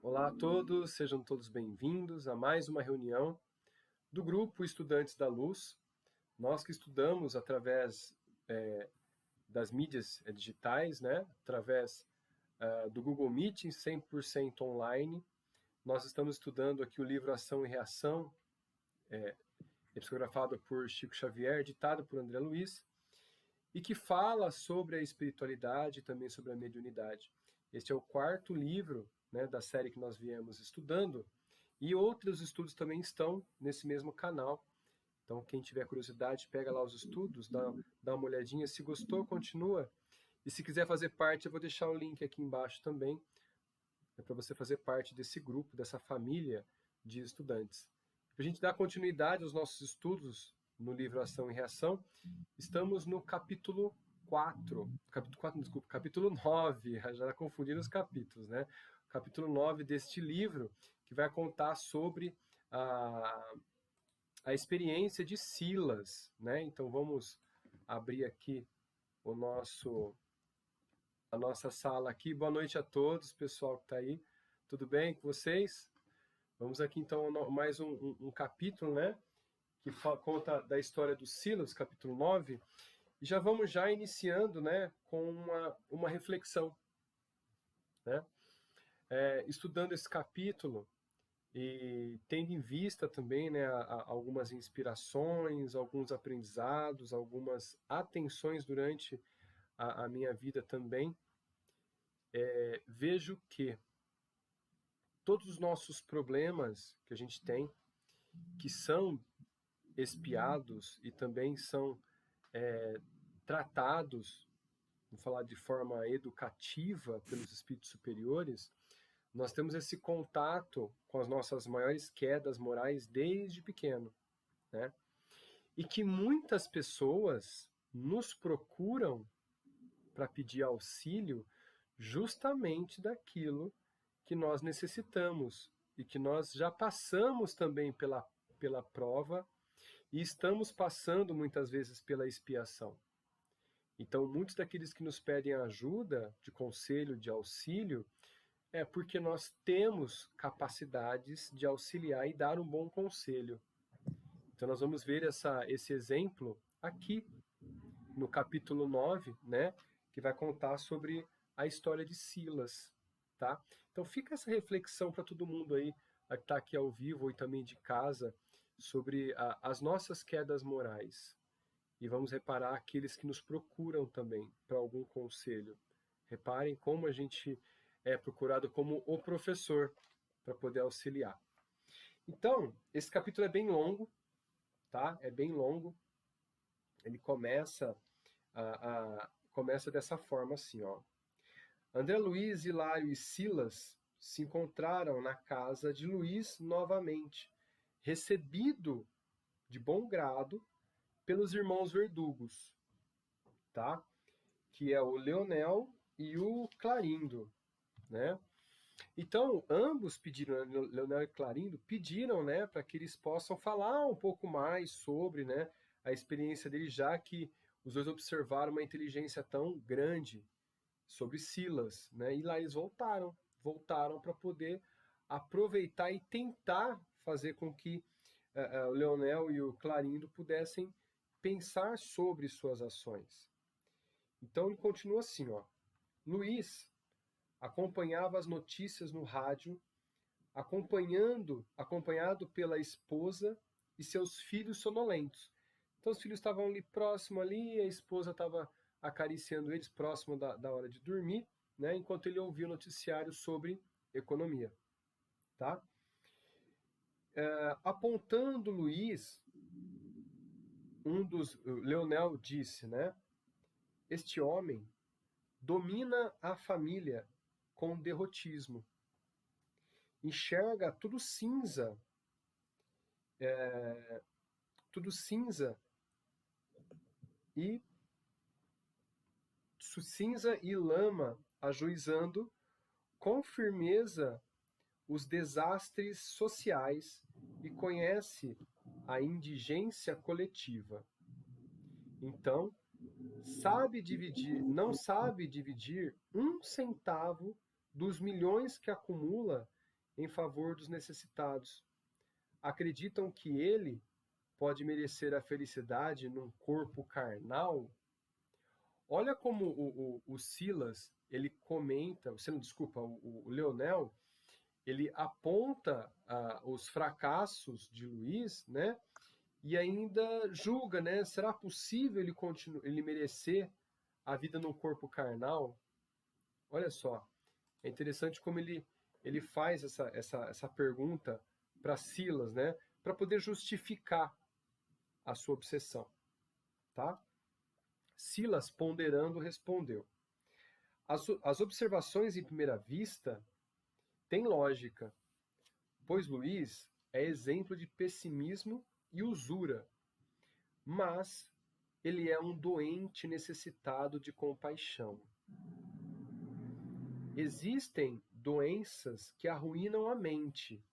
Olá a todos, sejam todos bem-vindos a mais uma reunião do grupo Estudantes da Luz. Nós que estudamos através das mídias digitais, né? Através do Google Meet 100% online. Nós estamos estudando aqui o livro Ação e Reação, psicografado por Chico Xavier, ditado por André Luiz, e que fala sobre a espiritualidade e também sobre a mediunidade. Este é o quarto livro, né, da série que nós viemos estudando, e outros estudos também estão nesse mesmo canal. Então, quem tiver curiosidade, pega lá os estudos, dá uma olhadinha. Se gostou, continua. E se quiser fazer parte, eu vou deixar o link aqui embaixo também, para você fazer parte desse grupo, dessa família de estudantes. Para a gente dar continuidade aos nossos estudos no livro Ação e Reação, estamos no capítulo 4, capítulo 9, já confundiram os capítulos, né? Capítulo 9 deste livro, que vai contar sobre a experiência de Silas, né? Então vamos abrir aqui a nossa sala aqui. Boa noite a todos, pessoal que está aí. Tudo bem com vocês? Vamos aqui então mais um capítulo, né? Que conta da história do Silas, capítulo 9. E já vamos já iniciando, né, com uma reflexão, né? Estudando esse capítulo e tendo em vista também, né, algumas inspirações, alguns aprendizados, algumas atenções durante a minha vida também, vejo que todos os nossos problemas que a gente tem, que são espiados e também são tratados, vou falar de forma educativa pelos espíritos superiores, nós temos esse contato com as nossas maiores quedas morais desde pequeno, né? E que muitas pessoas nos procuram para pedir auxílio justamente daquilo que nós necessitamos e que nós já passamos também pela prova e estamos passando muitas vezes pela expiação. Então, muitos daqueles que nos pedem ajuda, de conselho, de auxílio, é porque nós temos capacidades de auxiliar e dar um bom conselho. Então, nós vamos ver esse exemplo aqui no capítulo 9, né, que vai contar sobre a história de Silas. Tá? Então, fica essa reflexão para todo mundo aí que está aqui ao vivo e também de casa sobre as nossas quedas morais. E vamos reparar aqueles que nos procuram também para algum conselho. Reparem como a gente é procurado como o professor para poder auxiliar. Então, esse capítulo é bem longo, tá? É bem longo. Ele começa dessa forma assim, ó. André Luiz, Hilário e Silas se encontraram na casa de Luiz novamente, recebido de bom grado pelos irmãos Verdugos, tá? Que é o Leonel e o Clarindo, né? Então, ambos pediram, Leonel e Clarindo, pediram, né, para que eles possam falar um pouco mais sobre, né, a experiência deles, já que os dois observaram uma inteligência tão grande sobre Silas, né? E lá eles voltaram para poder aproveitar e tentar fazer com que o Leonel e o Clarindo pudessem pensar sobre suas ações. Então ele continua assim, ó. Luiz acompanhava as notícias no rádio, acompanhado pela esposa e seus filhos sonolentos. Então os filhos estavam ali próximo ali, a esposa estava acariciando eles próximo da hora de dormir, né, enquanto ele ouvia o noticiário sobre economia. Tá? Apontando Luiz, Leonel disse, né, este homem domina a família com derrotismo. Enxerga tudo cinza e lama, ajuizando com firmeza os desastres sociais e conhece a indigência coletiva. Então, não sabe dividir um centavo dos milhões que acumula em favor dos necessitados. Acreditam que ele pode merecer a felicidade num corpo carnal? Olha como o Silas, ele comenta, desculpa, o Leonel, ele aponta os fracassos de Luís, né? E ainda julga, né? Será possível ele merecer a vida no corpo carnal? Olha só, é interessante como ele faz essa pergunta para Silas, né? Para poder justificar a sua obsessão, tá? Silas, ponderando, respondeu: as observações em primeira vista têm lógica, pois Luís é exemplo de pessimismo e usura, mas ele é um doente necessitado de compaixão. Existem doenças que arruinam a mente.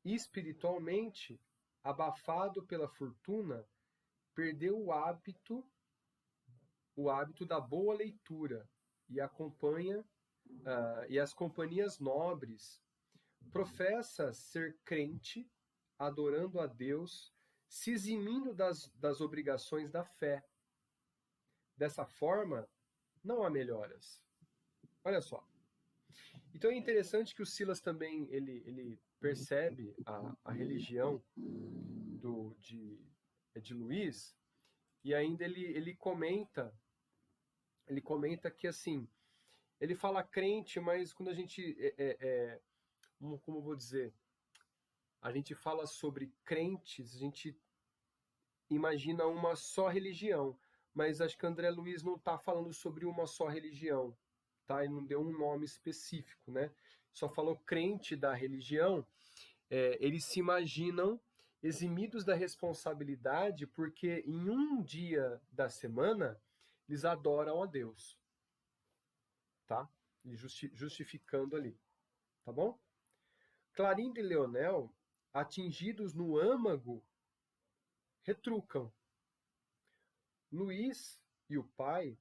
Espiritualmente, abafado pela fortuna, perdeu o hábito da boa leitura e as companhias nobres. Professa ser crente, adorando a Deus, se eximindo das obrigações da fé. Dessa forma, não há melhoras. Olha só. Então é interessante que o Silas também ele percebe a religião de Luís, e ainda ele comenta que assim, ele fala crente, mas quando a gente como eu vou dizer, a gente fala sobre crentes, a gente imagina uma só religião, mas acho que André Luiz não está falando sobre uma só religião, tá? Ele não deu um nome específico, né? Só falou crente da religião. Eles se imaginam eximidos da responsabilidade porque em um dia da semana eles adoram a Deus, tá? E justificando ali, tá bom? Clarindo e Leonel, atingidos no âmago, retrucam. Luís e o pai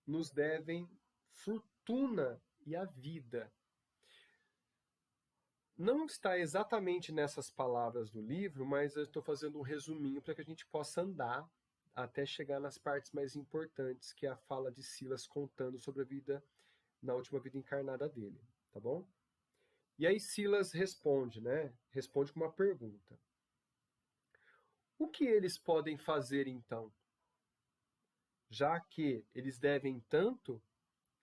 nos devem fortuna e a vida. Não está exatamente nessas palavras do livro, mas eu estou fazendo um resuminho para que a gente possa andar até chegar nas partes mais importantes, que é a fala de Silas contando sobre a vida, na última vida encarnada dele, tá bom? E aí Silas responde, né? Responde com uma pergunta. O que eles podem fazer então? Já que eles devem tanto,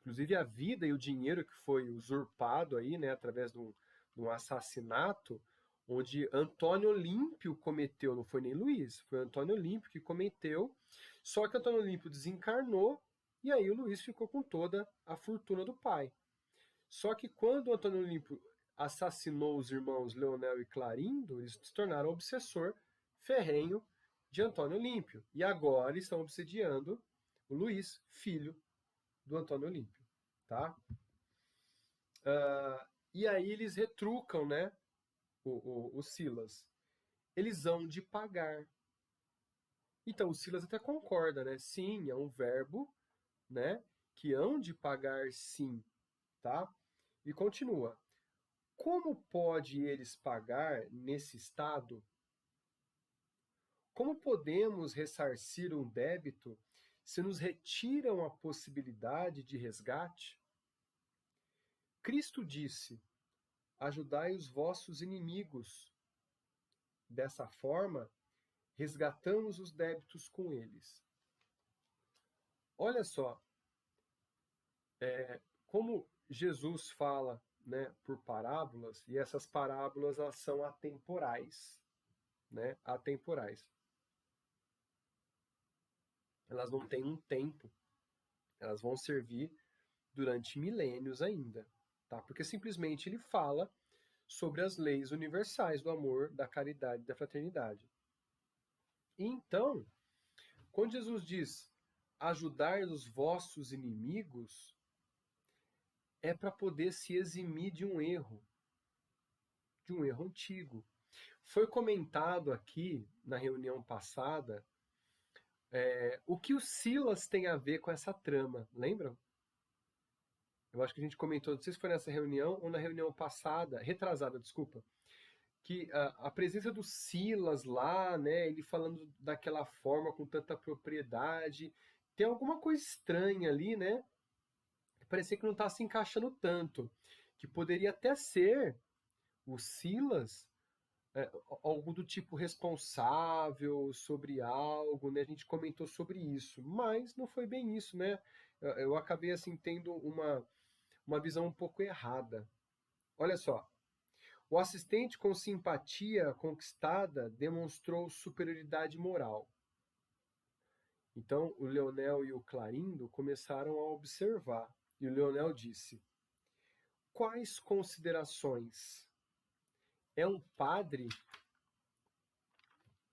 inclusive a vida e o dinheiro que foi usurpado aí, né, através de um assassinato, onde Antônio Olímpio cometeu, não foi nem Luís, foi Antônio Olímpio que cometeu, só que Antônio Olímpio desencarnou, e aí o Luís ficou com toda a fortuna do pai. Só que quando Antônio Olímpio assassinou os irmãos Leonel e Clarindo, eles se tornaram obsessor ferrenho de Antônio Olímpio. E agora estão obsediando o Luís, filho do Antônio Olímpio. Tá? E aí eles retrucam, né, o Silas. Eles hão de pagar. Então o Silas até concorda, né? Sim, é um verbo, né, que hão de pagar sim, tá? E continua. Como pode eles pagar nesse estado? Como podemos ressarcir um débito se nos retiram a possibilidade de resgate? Cristo disse: ajudai os vossos inimigos. Dessa forma, resgatamos os débitos com eles. Olha só, como Jesus fala, né, por parábolas, e essas parábolas elas são atemporais, né, atemporais. Elas não têm um tempo, elas vão servir durante milênios ainda, tá? Porque simplesmente ele fala sobre as leis universais do amor, da caridade e da fraternidade. E então, quando Jesus diz ajudar os vossos inimigos, é para poder se eximir de um erro antigo. Foi comentado aqui na reunião passada o que o Silas tem a ver com essa trama, lembram? eu acho que a gente comentou, não sei se foi nessa reunião ou na reunião passada, retrasada, desculpa, que a presença do Silas lá, né, ele falando daquela forma com tanta propriedade, tem alguma coisa estranha ali, né? Parecia que não está se encaixando tanto, que poderia até ser o Silas algo do tipo responsável sobre algo, né? A gente comentou sobre isso, mas não foi bem isso, né? Eu acabei assim tendo uma visão um pouco errada. Olha só, o assistente com simpatia conquistada demonstrou superioridade moral. Então o Leonel e o Clarindo começaram a observar, e o Leonel disse: quais considerações? É um padre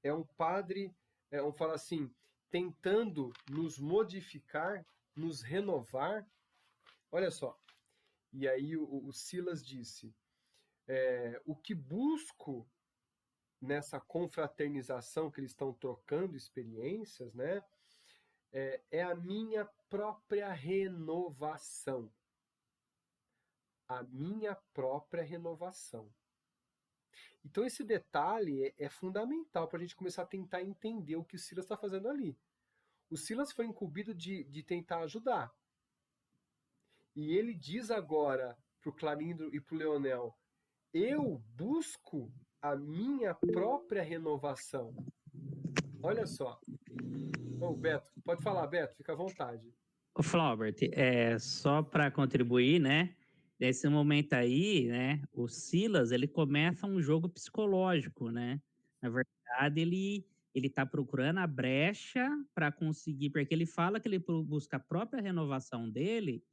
vamos falar assim, tentando nos modificar, nos renovar. Olha só. E aí o Silas disse: o que busco nessa confraternização que eles estão trocando experiências, né? É a minha própria renovação. A minha própria renovação. Então, esse detalhe é fundamental para a gente começar a tentar entender o que o Silas está fazendo ali. O Silas foi incumbido de tentar ajudar. E ele diz agora para o Clarindo e para o Leonel: eu busco a minha própria renovação. Olha só. Ô, Beto, pode falar, Beto, fica à vontade. Ô, Flaubert, só para contribuir, né? Nesse momento aí, né? O Silas, ele começa um jogo psicológico, né? Na verdade, ele está procurando a brecha para conseguir, porque ele fala que ele busca a própria renovação dele,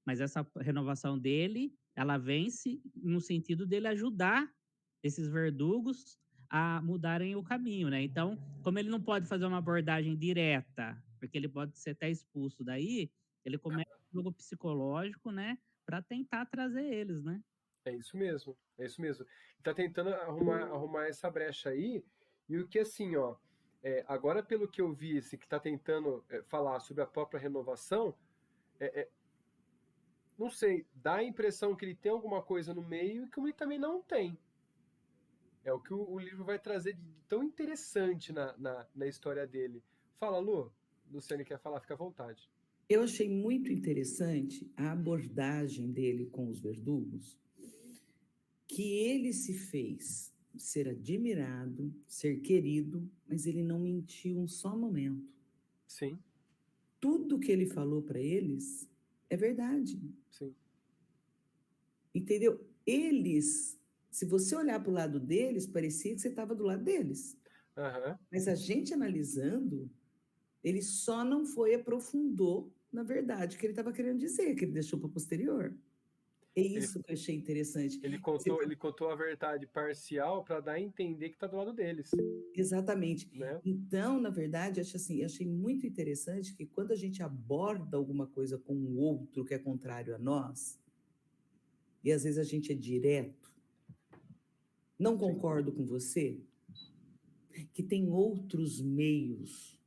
mas essa renovação dele, ela vence no sentido dele ajudar esses verdugos a mudarem o caminho, né? Então, como ele não pode fazer uma abordagem direta, porque ele pode ser até expulso daí, ele começa um jogo psicológico, né, para tentar trazer eles, né? É isso mesmo, é isso mesmo. Tá tentando arrumar essa brecha aí, e o que assim, ó, agora pelo que eu vi, esse que tá tentando falar sobre a própria renovação, não sei, dá a impressão que ele tem alguma coisa no meio e que ele também não tem. É o que o livro vai trazer de tão interessante na história dele. Fala, Lu. Luciane quer falar, fica à vontade. Eu achei muito interessante a abordagem dele com os verdugos, que ele se fez ser admirado, ser querido, mas ele não mentiu um só momento. Sim. Tudo que ele falou para eles é verdade. Sim. Entendeu? Eles, se você olhar para o lado deles, parecia que você estava do lado deles. Uhum. Mas a gente analisando, ele só não aprofundou na verdade que ele estava querendo dizer, que ele deixou para posterior. É isso que eu achei interessante. Ele contou a verdade parcial para dar a entender que está do lado deles. Exatamente. Né? Então, na verdade, achei muito interessante que quando a gente aborda alguma coisa com o outro que é contrário a nós, e às vezes a gente é direto, não concordo com você, que tem outros meios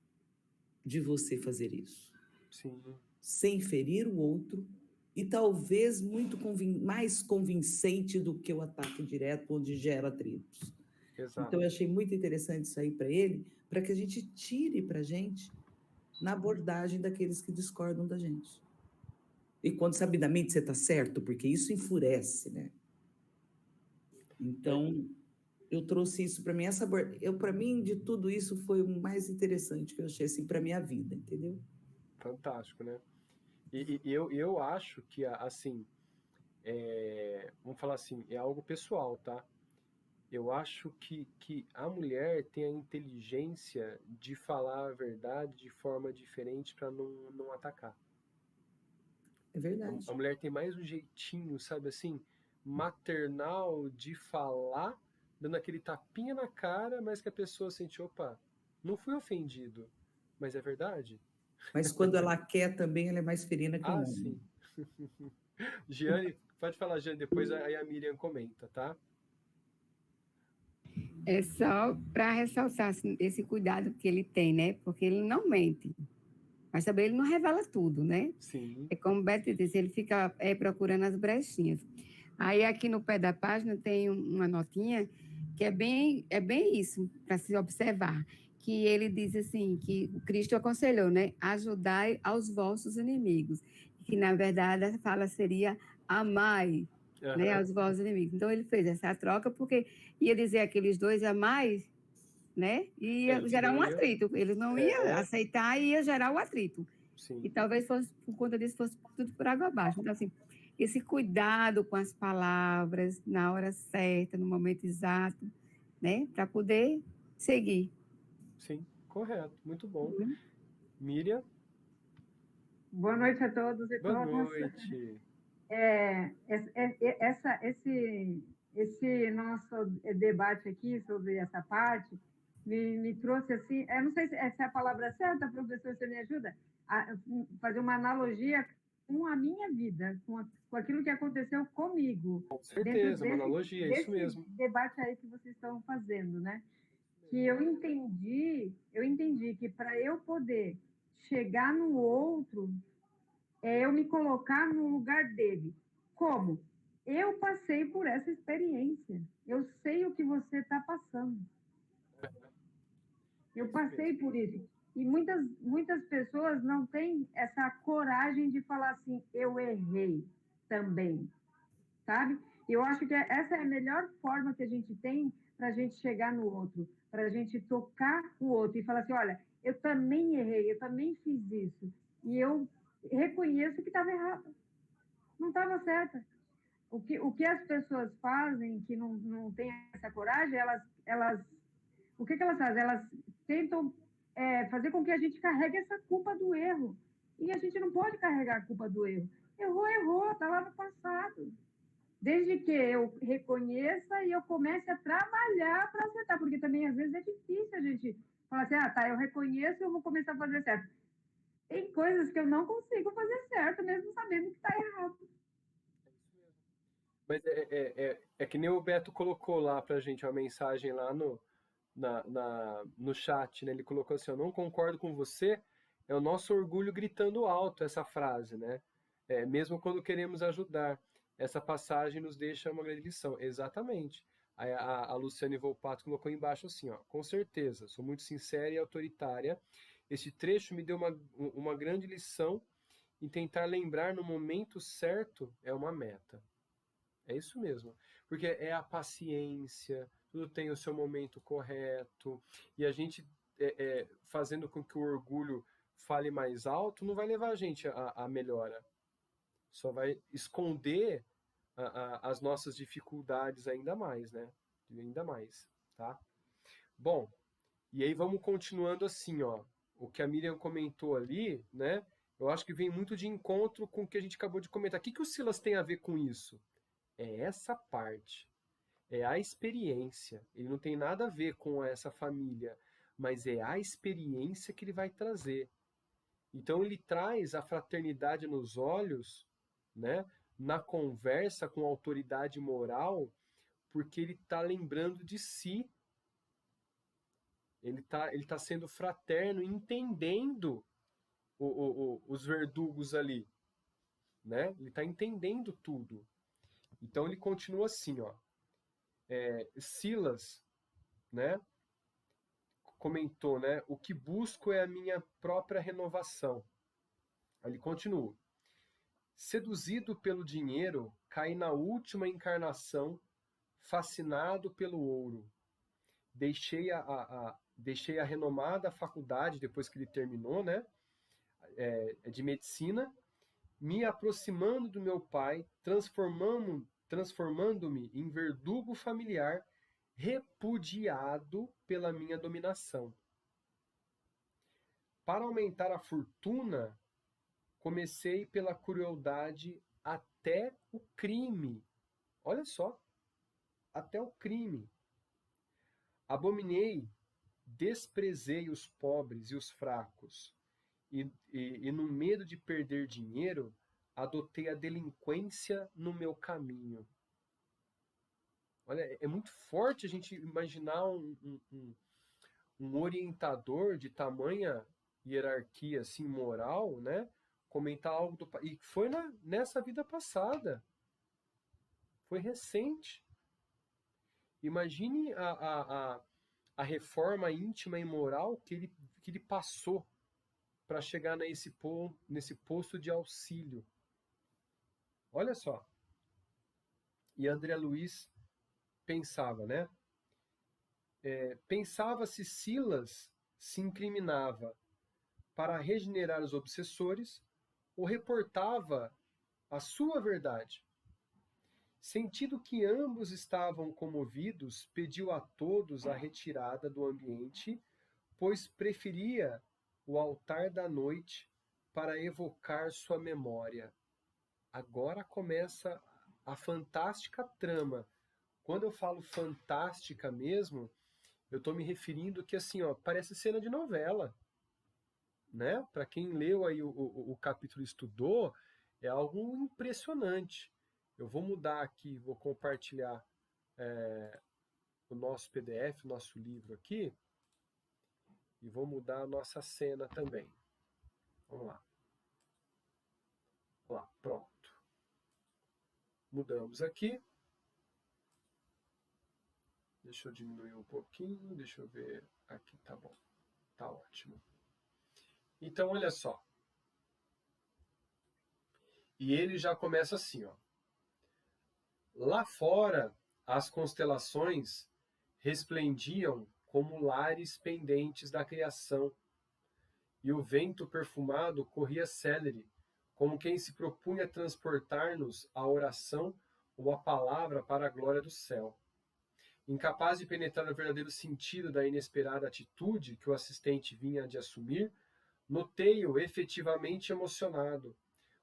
de você fazer isso. Sim. Sem ferir o outro e talvez muito mais convincente do que o ataque direto, onde gera atritos. Exato. Então, eu achei muito interessante isso aí para ele, para que a gente tire para a gente na abordagem daqueles que discordam da gente. E quando sabidamente você está certo, porque isso enfurece, né? Então, eu trouxe isso para mim. Para mim, de tudo isso, foi o mais interessante que eu achei assim, para a minha vida, entendeu? Fantástico, né? E eu acho que, assim, vamos falar assim, é algo pessoal, tá? Eu acho que a mulher tem a inteligência de falar a verdade de forma diferente para não atacar. É verdade. A mulher tem mais um jeitinho, sabe assim, maternal de falar, dando aquele tapinha na cara, mas que a pessoa sente, opa, não fui ofendido, mas é verdade? Mas quando ela quer também, ela é mais ferina que um homem. Sim. Giane, pode falar, Giane, depois aí a Miriam comenta, tá? É só para ressaltar esse cuidado que ele tem, né? Porque ele não mente. Mas também ele não revela tudo, né? Sim. É como o Beto disse, ele fica procurando as brechinhas. Aí aqui no pé da página tem uma notinha que é bem isso, para se observar. Que ele diz assim, que o Cristo aconselhou, né? Ajudai aos vossos inimigos. Que, na verdade, a fala seria amai, né? Aos vossos inimigos. Então, ele fez essa troca porque ia dizer aqueles dois amai, né? E ia gerar um atrito. Eles não iam aceitar e ia gerar o atrito. Sim. E talvez fosse, por conta disso, fosse tudo por água abaixo. Então, assim, esse cuidado com as palavras, na hora certa, no momento exato, né? Para poder seguir. Sim, correto. Muito bom. Miriam? Boa noite a todos e Boa todas. noite. Esse nosso debate aqui sobre essa parte me trouxe assim, eu não sei se essa é a palavra certa, professor, você me ajuda a fazer uma analogia com a minha vida, com aquilo que aconteceu comigo. Com certeza, uma analogia, é isso mesmo. Debate aí que vocês estão fazendo, né? Que eu entendi que para eu poder chegar no outro, eu me colocar no lugar dele. Como? Eu passei por essa experiência. Eu sei o que você está passando. Eu passei por isso. E muitas pessoas não têm essa coragem de falar assim, eu errei também, sabe? Eu acho que essa é a melhor forma que a gente tem para a gente chegar no outro, para a gente tocar o outro e falar assim, olha, eu também errei, eu também fiz isso. E eu reconheço que estava errado. Não estava certa. O que as pessoas fazem que não têm essa coragem, o que elas fazem? Elas tentam fazer com que a gente carregue essa culpa do erro. E a gente não pode carregar a culpa do erro. Errou, está lá no passado. Desde que eu reconheça e eu comece a trabalhar para acertar, porque também às vezes é difícil a gente falar assim, eu reconheço e eu vou começar a fazer certo. Tem coisas que eu não consigo fazer certo, mesmo sabendo que está errado. Mas é que nem o Beto colocou lá pra gente uma mensagem lá no chat, né? Ele colocou assim, eu não concordo com você, é o nosso orgulho gritando alto essa frase, né? Mesmo quando queremos ajudar. Essa passagem nos deixa uma grande lição. Exatamente. Aí a Luciane Volpato colocou embaixo assim, ó, com certeza, sou muito sincera e autoritária. Este trecho me deu uma grande lição e tentar lembrar no momento certo é uma meta. É isso mesmo. Porque é a paciência, tudo tem o seu momento correto, e a gente fazendo com que o orgulho fale mais alto, não vai levar a gente à melhora. Só vai esconder as nossas dificuldades ainda mais, né? Ainda mais, tá? Bom, e aí vamos continuando assim, ó. O que a Miriam comentou ali, né? Eu acho que vem muito de encontro com o que a gente acabou de comentar. O que o Silas tem a ver com isso? É essa parte. É a experiência. Ele não tem nada a ver com essa família, mas é a experiência que ele vai trazer. Então ele traz a fraternidade nos olhos, né? Na conversa com a autoridade moral, porque ele está lembrando de si. Ele tá sendo fraterno, entendendo os verdugos ali, né? Ele está entendendo tudo. Então ele continua assim, ó. Silas, né? Comentou, né? O que busco é a minha própria renovação. Ele continua. Seduzido pelo dinheiro, caí na última encarnação, fascinado pelo ouro. Deixei a renomada faculdade, depois que ele terminou, né? De medicina, me aproximando do meu pai, transformando-me em verdugo familiar, repudiado pela minha dominação. Para aumentar a fortuna, comecei pela crueldade até o crime. Olha só, até o crime. Abominei, desprezei os pobres e os fracos, e no medo de perder dinheiro, adotei a delinquência no meu caminho. Olha, é muito forte a gente imaginar um orientador de tamanha hierarquia assim moral, né? Comentar algo e foi nessa vida passada, foi recente. Imagine a reforma íntima e moral que ele passou para chegar nesse posto de auxílio. Olha só. E André Luiz pensava, né? Pensava se Silas se incriminava para regenerar os obsessores ou reportava a sua verdade. Sentindo que ambos estavam comovidos, pediu a todos a retirada do ambiente, pois preferia o altar da noite para evocar sua memória. Agora começa a fantástica trama. Quando eu falo fantástica mesmo, eu estou me referindo que assim, ó, parece cena de novela, né? Para quem leu aí o capítulo e estudou, é algo impressionante. Eu vou mudar aqui, vou compartilhar o nosso PDF, o nosso livro aqui, e vou mudar a nossa cena também. Vamos lá. Lá, pronto. Mudamos aqui. Deixa eu diminuir um pouquinho, deixa eu ver. Aqui tá bom. Tá ótimo. Então, olha só. E ele já começa assim, ó. Lá fora, as constelações resplendiam como lares pendentes da criação, e o vento perfumado corria célere, como quem se propunha transportar-nos a oração ou a palavra para a glória do céu. Incapaz de penetrar o verdadeiro sentido da inesperada atitude que o assistente vinha de assumir, notei-o efetivamente emocionado,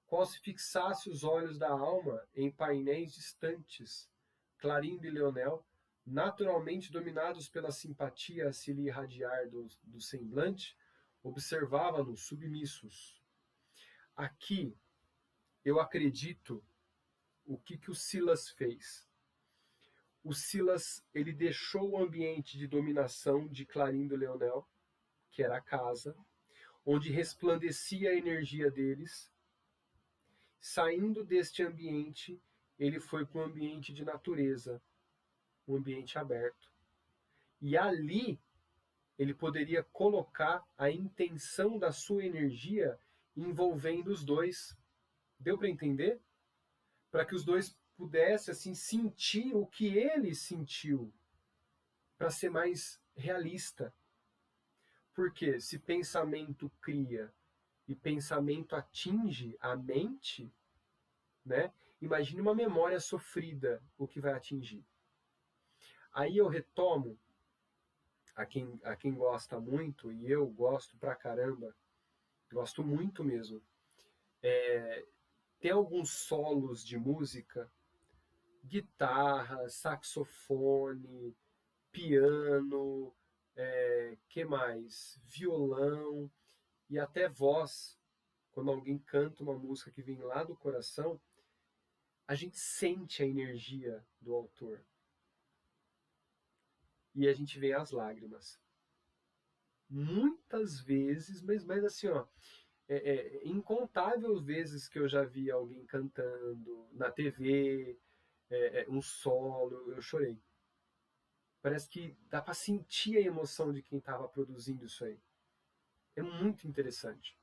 qual se fixasse os olhos da alma em painéis distantes. Clarindo e Leonel, naturalmente dominados pela simpatia a se lhe irradiar do semblante, observavam-nos submissos. Aqui, eu acredito o que o Silas fez. O Silas, ele deixou o ambiente de dominação de Clarindo e Leonel, que era a casa, onde resplandecia a energia deles. Saindo deste ambiente, ele foi para um ambiente de natureza, um ambiente aberto. E ali, ele poderia colocar a intenção da sua energia envolvendo os dois. Deu para entender? Para que os dois pudessem assim sentir o que ele sentiu, para ser mais realista. Porque se pensamento cria e pensamento atinge a mente, né? Imagine uma memória sofrida, o que vai atingir. Aí eu retomo a quem gosta muito, e eu gosto pra caramba, gosto muito mesmo. Tem alguns solos de música, guitarra, saxofone, piano, que mais? Violão e até voz. Quando alguém canta uma música que vem lá do coração, a gente sente a energia do autor. E a gente vê as lágrimas. Muitas vezes, mas assim, ó, incontáveis vezes que eu já vi alguém cantando na TV, um solo, eu chorei. Parece que dá para sentir a emoção de quem estava produzindo isso aí. É muito interessante.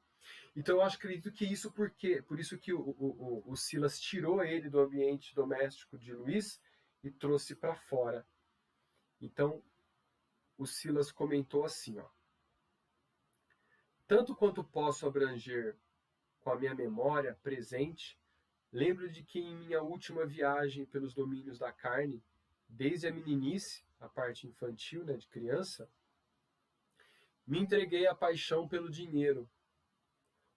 Então eu acredito que isso por isso que o Silas tirou ele do ambiente doméstico de Luís e trouxe para fora. Então o Silas comentou assim, ó: tanto quanto posso abranger com a minha memória presente, lembro de que em minha última viagem pelos domínios da carne, desde a meninice, a parte infantil, né, de criança, me entreguei à paixão pelo dinheiro,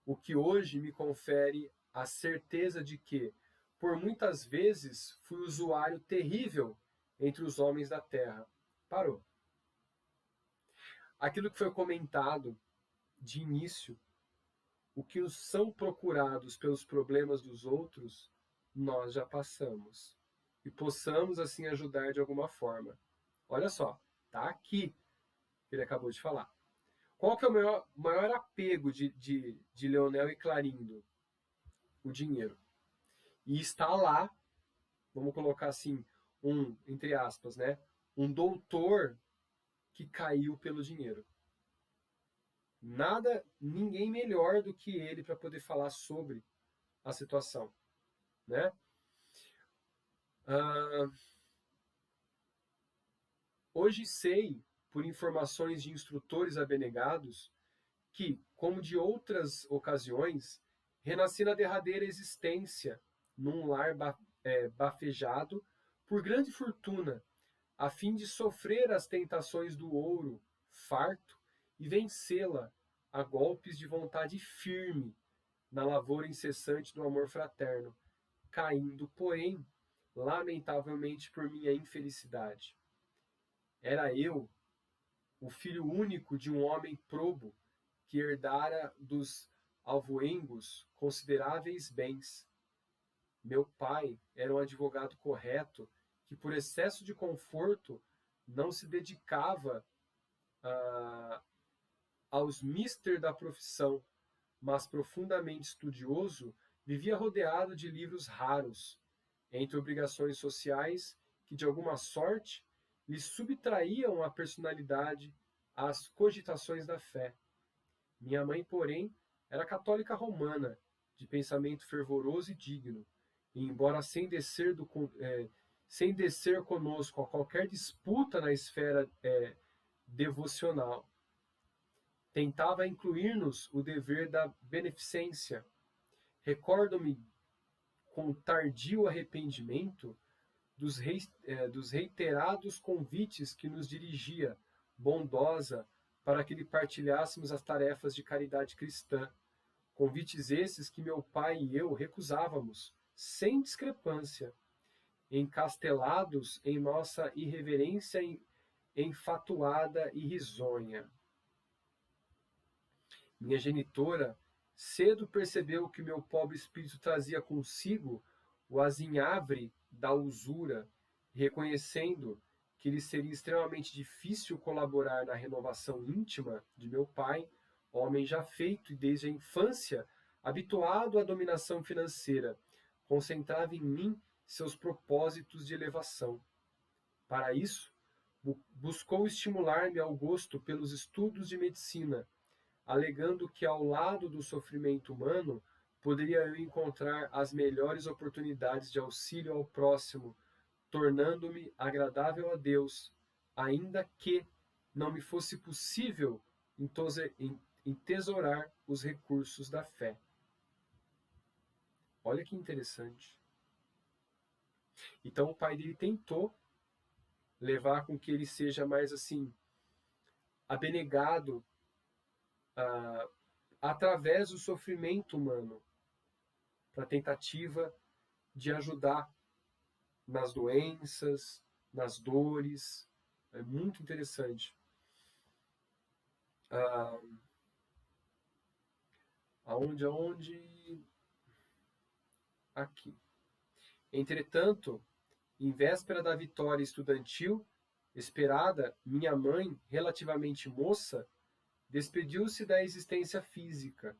o que hoje me confere a certeza de que, por muitas vezes, fui usuário terrível entre os homens da terra. Parou. Aquilo que foi comentado de início, o que os são procurados pelos problemas dos outros, nós já passamos. E possamos, assim, ajudar de alguma forma. Olha só, tá aqui que ele acabou de falar. Qual que é o maior apego de Leonel e Clarindo? O dinheiro. E está lá, vamos colocar assim, entre aspas, né? Um doutor que caiu pelo dinheiro. Ninguém melhor do que ele para poder falar sobre a situação, né? Hoje sei, por informações de instrutores abnegados, que, como de outras ocasiões, renasci na derradeira existência, num lar bafejado por grande fortuna, a fim de sofrer as tentações do ouro farto e vencê-la a golpes de vontade firme na lavoura incessante do amor fraterno, caindo, porém, lamentavelmente por minha infelicidade. Era eu, o filho único de um homem probo, que herdara dos alvoengos consideráveis bens. Meu pai era um advogado correto, que por excesso de conforto não se dedicava aos mister da profissão, mas profundamente estudioso, vivia rodeado de livros raros, entre obrigações sociais que, de alguma sorte, lhe subtraíam a personalidade às cogitações da fé. Minha mãe, porém, era católica romana, de pensamento fervoroso e digno, e embora sem descer conosco a qualquer disputa na esfera devocional, tentava incluir-nos o dever da beneficência. Recordo-me, com tardio arrependimento, dos reiterados convites que nos dirigia, bondosa, para que lhe partilhássemos as tarefas de caridade cristã. Convites esses que meu pai e eu recusávamos, sem discrepância, encastelados em nossa irreverência enfatuada e risonha. Minha genitora cedo percebeu que meu pobre espírito trazia consigo o azinhavre da usura, reconhecendo que lhe seria extremamente difícil colaborar na renovação íntima de meu pai, homem já feito e desde a infância habituado à dominação financeira, concentrava em mim seus propósitos de elevação. Para isso, buscou estimular-me ao gosto pelos estudos de medicina, alegando que ao lado do sofrimento humano poderia eu encontrar as melhores oportunidades de auxílio ao próximo, tornando-me agradável a Deus, ainda que não me fosse possível entesourar os recursos da fé. Olha que interessante. Então o pai dele tentou levar com que ele seja mais assim, abnegado através do sofrimento humano, para a tentativa de ajudar nas doenças, nas dores. É muito interessante. Aonde? Aqui. Entretanto, em véspera da vitória estudantil esperada, minha mãe, relativamente moça, despediu-se da existência física,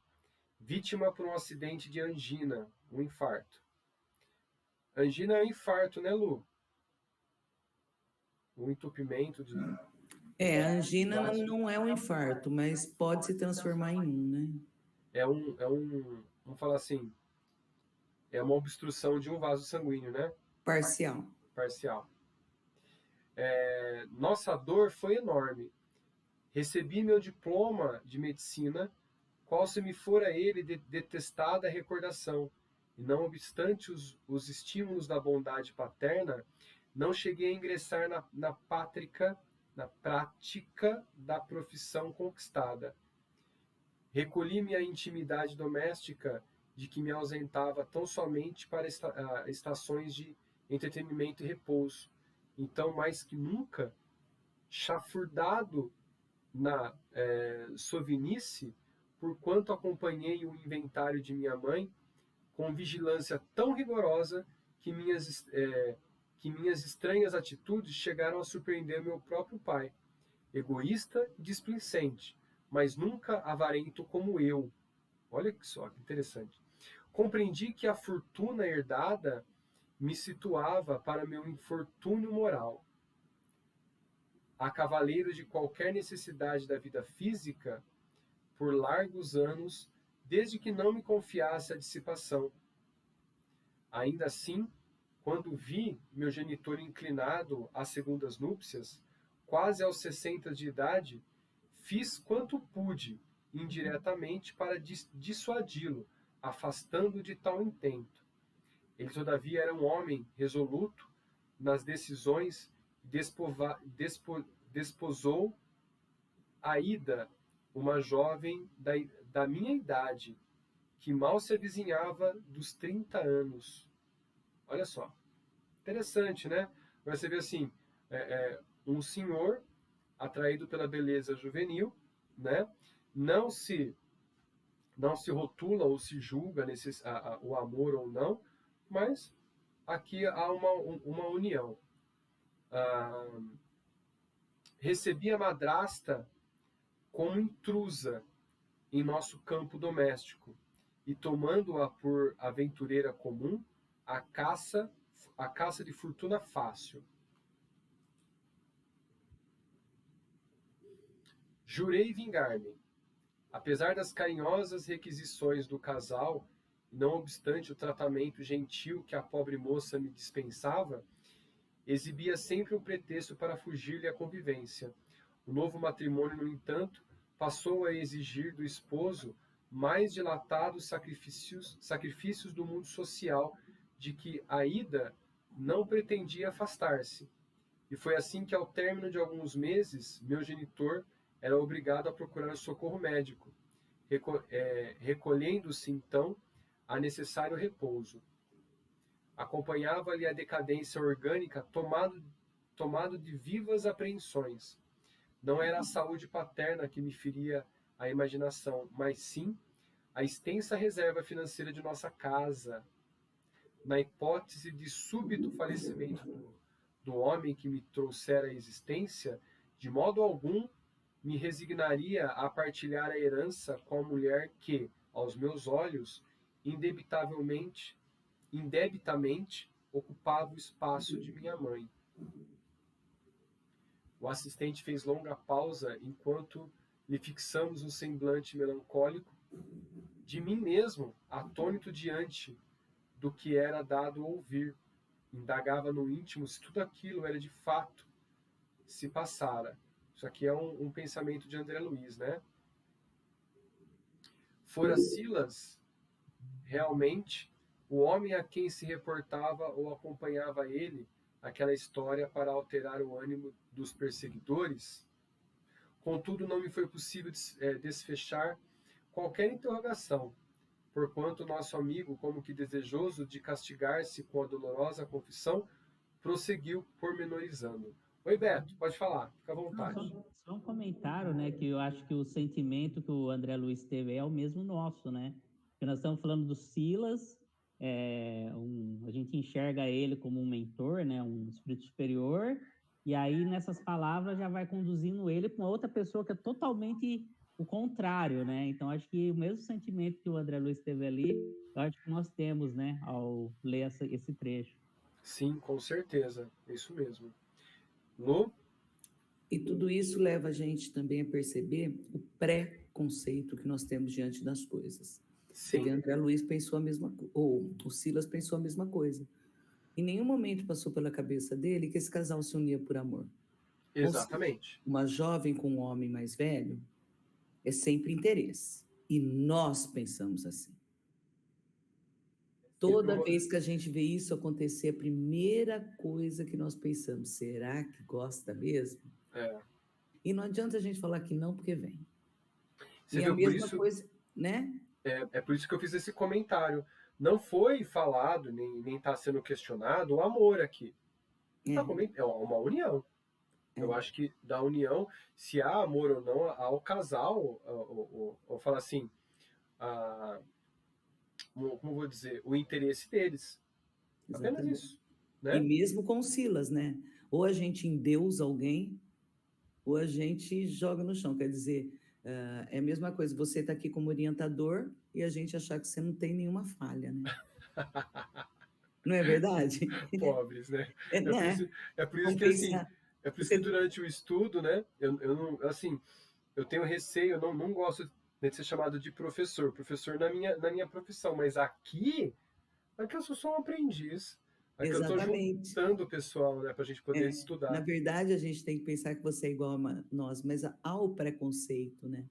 vítima por um acidente de angina, um infarto. Angina é um infarto, né, Lu? Um entupimento de... A angina não é um infarto, mas pode se transformar em um, né? Vamos falar assim, é uma obstrução de um vaso sanguíneo, né? Parcial. Nossa dor foi enorme. Recebi meu diploma de medicina, qual se me fora ele detestada recordação, e não obstante os estímulos da bondade paterna, não cheguei a ingressar na prática da profissão conquistada. Recolhi-me à intimidade doméstica de que me ausentava tão somente para estações de entretenimento e repouso. Então, mais que nunca, chafurdado na sovinice, porquanto acompanhei o inventário de minha mãe com vigilância tão rigorosa que minhas estranhas atitudes chegaram a surpreender meu próprio pai, egoísta e displicente, mas nunca avarento como eu. Olha que só, que interessante. Compreendi que a fortuna herdada me situava para meu infortúnio moral. A cavaleiro de qualquer necessidade da vida física, por largos anos, desde que não me confiasse a dissipação. Ainda assim, quando vi meu genitor inclinado às segundas núpcias, quase aos 60 de idade, fiz quanto pude, indiretamente, para dissuadi-lo, afastando de tal intento. Ele, todavia, era um homem resoluto nas decisões, desposou Aida, uma jovem da minha idade, que mal se avizinhava dos 30 anos. Olha só, interessante, né? Você vê assim, um senhor atraído pela beleza juvenil, né? Não se rotula ou se julga o amor ou não, mas aqui há uma união. Recebi a madrasta como intrusa em nosso campo doméstico e, tomando-a por aventureira comum, a caça de fortuna fácil. Jurei vingar-me. Apesar das carinhosas requisições do casal, não obstante o tratamento gentil que a pobre moça me dispensava, exibia sempre um pretexto para fugir-lhe à convivência. O novo matrimônio, no entanto, passou a exigir do esposo mais dilatados sacrifícios do mundo social, de que Aida não pretendia afastar-se. E foi assim que, ao término de alguns meses, meu genitor era obrigado a procurar socorro médico, recolhendo-se, então, a necessário repouso. Acompanhava-lhe a decadência orgânica, tomado de vivas apreensões. Não era a saúde paterna que me feria a imaginação, mas sim a extensa reserva financeira de nossa casa. Na hipótese de súbito falecimento do homem que me trouxera a existência, de modo algum me resignaria a partilhar a herança com a mulher que, aos meus olhos, indebitamente ocupava o espaço de minha mãe. O assistente fez longa pausa enquanto lhe fixamos um semblante melancólico. De mim mesmo, atônito diante do que era dado ouvir, indagava no íntimo se tudo aquilo era de fato se passara. Isso aqui é um pensamento de André Luiz, né? Fora Silas realmente o homem a quem se reportava ou acompanhava ele aquela história para alterar o ânimo dos perseguidores? Contudo, não me foi possível desfechar qualquer interrogação, porquanto nosso amigo, como que desejoso de castigar-se com a dolorosa confissão, prosseguiu pormenorizando. Oi, Beto, pode falar, fica à vontade. Só um comentário, né, que eu acho que o sentimento que o André Luiz teve é o mesmo nosso, né? Porque nós estamos falando do Silas, a gente enxerga ele como um mentor, né, um espírito superior, e aí nessas palavras já vai conduzindo ele para uma outra pessoa que é totalmente o contrário, né? Então acho que o mesmo sentimento que o André Luiz teve ali, eu acho que nós temos, né, ao ler esse trecho. Sim, com certeza, isso mesmo. Lu? E tudo isso leva a gente também a perceber o pré-conceito que nós temos diante das coisas. Sim. Porque André Luiz pensou a mesma coisa, ou o Silas pensou a mesma coisa. Em nenhum momento passou pela cabeça dele que esse casal se unia por amor. Exatamente. Seja, uma jovem com um homem mais velho é sempre interesse. E nós pensamos assim. Toda vez que a gente vê isso acontecer, a primeira coisa que nós pensamos, será que gosta mesmo? E não adianta a gente falar que não, porque vem. Você e a mesma coisa, né? É por isso que eu fiz esse comentário. Não foi falado, nem está sendo questionado o amor aqui. É uma união. Eu acho que da união, se há amor ou não, ao casal, ou falar assim, como vou dizer, o interesse deles. Exatamente. Apenas isso. Né? E mesmo com Silas, né? Ou a gente endeusa alguém, ou a gente joga no chão. Quer dizer, É a mesma coisa, você está aqui como orientador e a gente achar que você não tem nenhuma falha, né? Não é verdade? Pobres, né? É, É por né? isso, é por isso Vamos que assim, pensar. é por isso que Você, durante o estudo, né, eu não, assim, eu tenho receio, eu não gosto de ser chamado de professor na minha profissão, mas aqui eu sou só um aprendiz, aqui eu estou exatamente. juntando o pessoal, né, para a gente poder Na estudar. verdade, a gente tem que pensar que você é igual a nós, mas há o preconceito, né?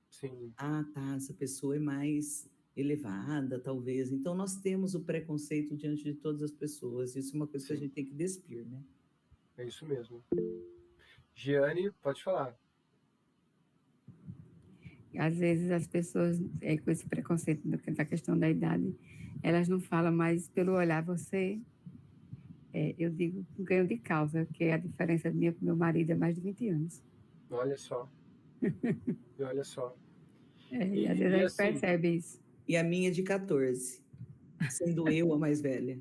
Sim, Ah, tá, essa pessoa é mais elevada, talvez. Então, nós temos o preconceito diante de todas as pessoas. Isso é uma coisa que a sim, gente tem que despir, né? é isso mesmo. Giane, pode falar. Às vezes as pessoas, com esse preconceito da questão da idade, elas não falam mais pelo olhar. Eu digo com ganho de causa, que a diferença minha com meu marido é mais de 20 anos. Olha só, e olha só. E às vezes a gente Assim, percebe isso. E a minha é de 14, sendo eu a mais velha.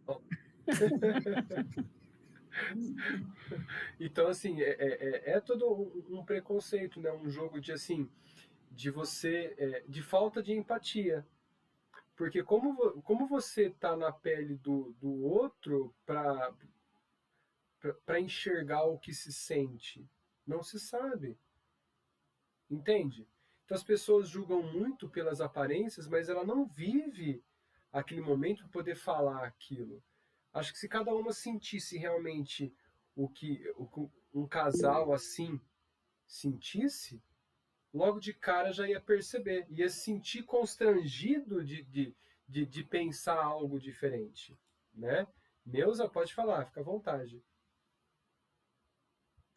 ó, então assim, é todo um preconceito, né, um jogo de assim, de você, de falta de empatia. Porque como você tá na pele do outro para enxergar o que se sente? Não se sabe, entende? Então as pessoas julgam muito pelas aparências, mas ela não vive aquele momento para poder falar aquilo. Acho que se cada uma sentisse realmente o que um casal assim sentisse, logo de cara já ia perceber, ia se sentir constrangido de pensar algo diferente, né? Neuza, pode falar, fica à vontade.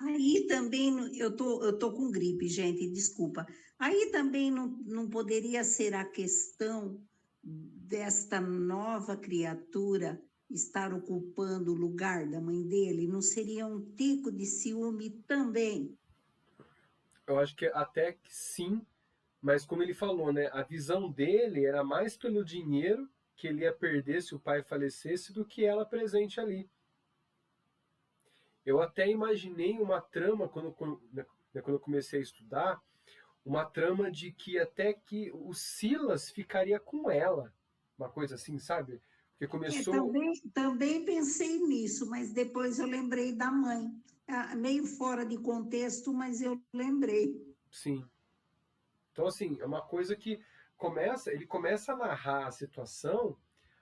Aí também, eu tô com gripe, gente, desculpa. Aí também não poderia ser a questão desta nova criatura estar ocupando o lugar da mãe dele? Não seria um tico de ciúme também? Eu acho que até que sim, mas como ele falou, né? A visão dele era mais pelo dinheiro que ele ia perder se o pai falecesse do que ela presente ali. Eu até imaginei uma trama quando eu comecei a estudar, uma trama de que até que o Silas ficaria com ela, uma coisa assim, sabe? Porque começou, Também pensei nisso, mas depois eu lembrei da mãe. Meio fora de contexto, mas eu lembrei. sim. Então assim, é uma coisa que ele começa a narrar a situação,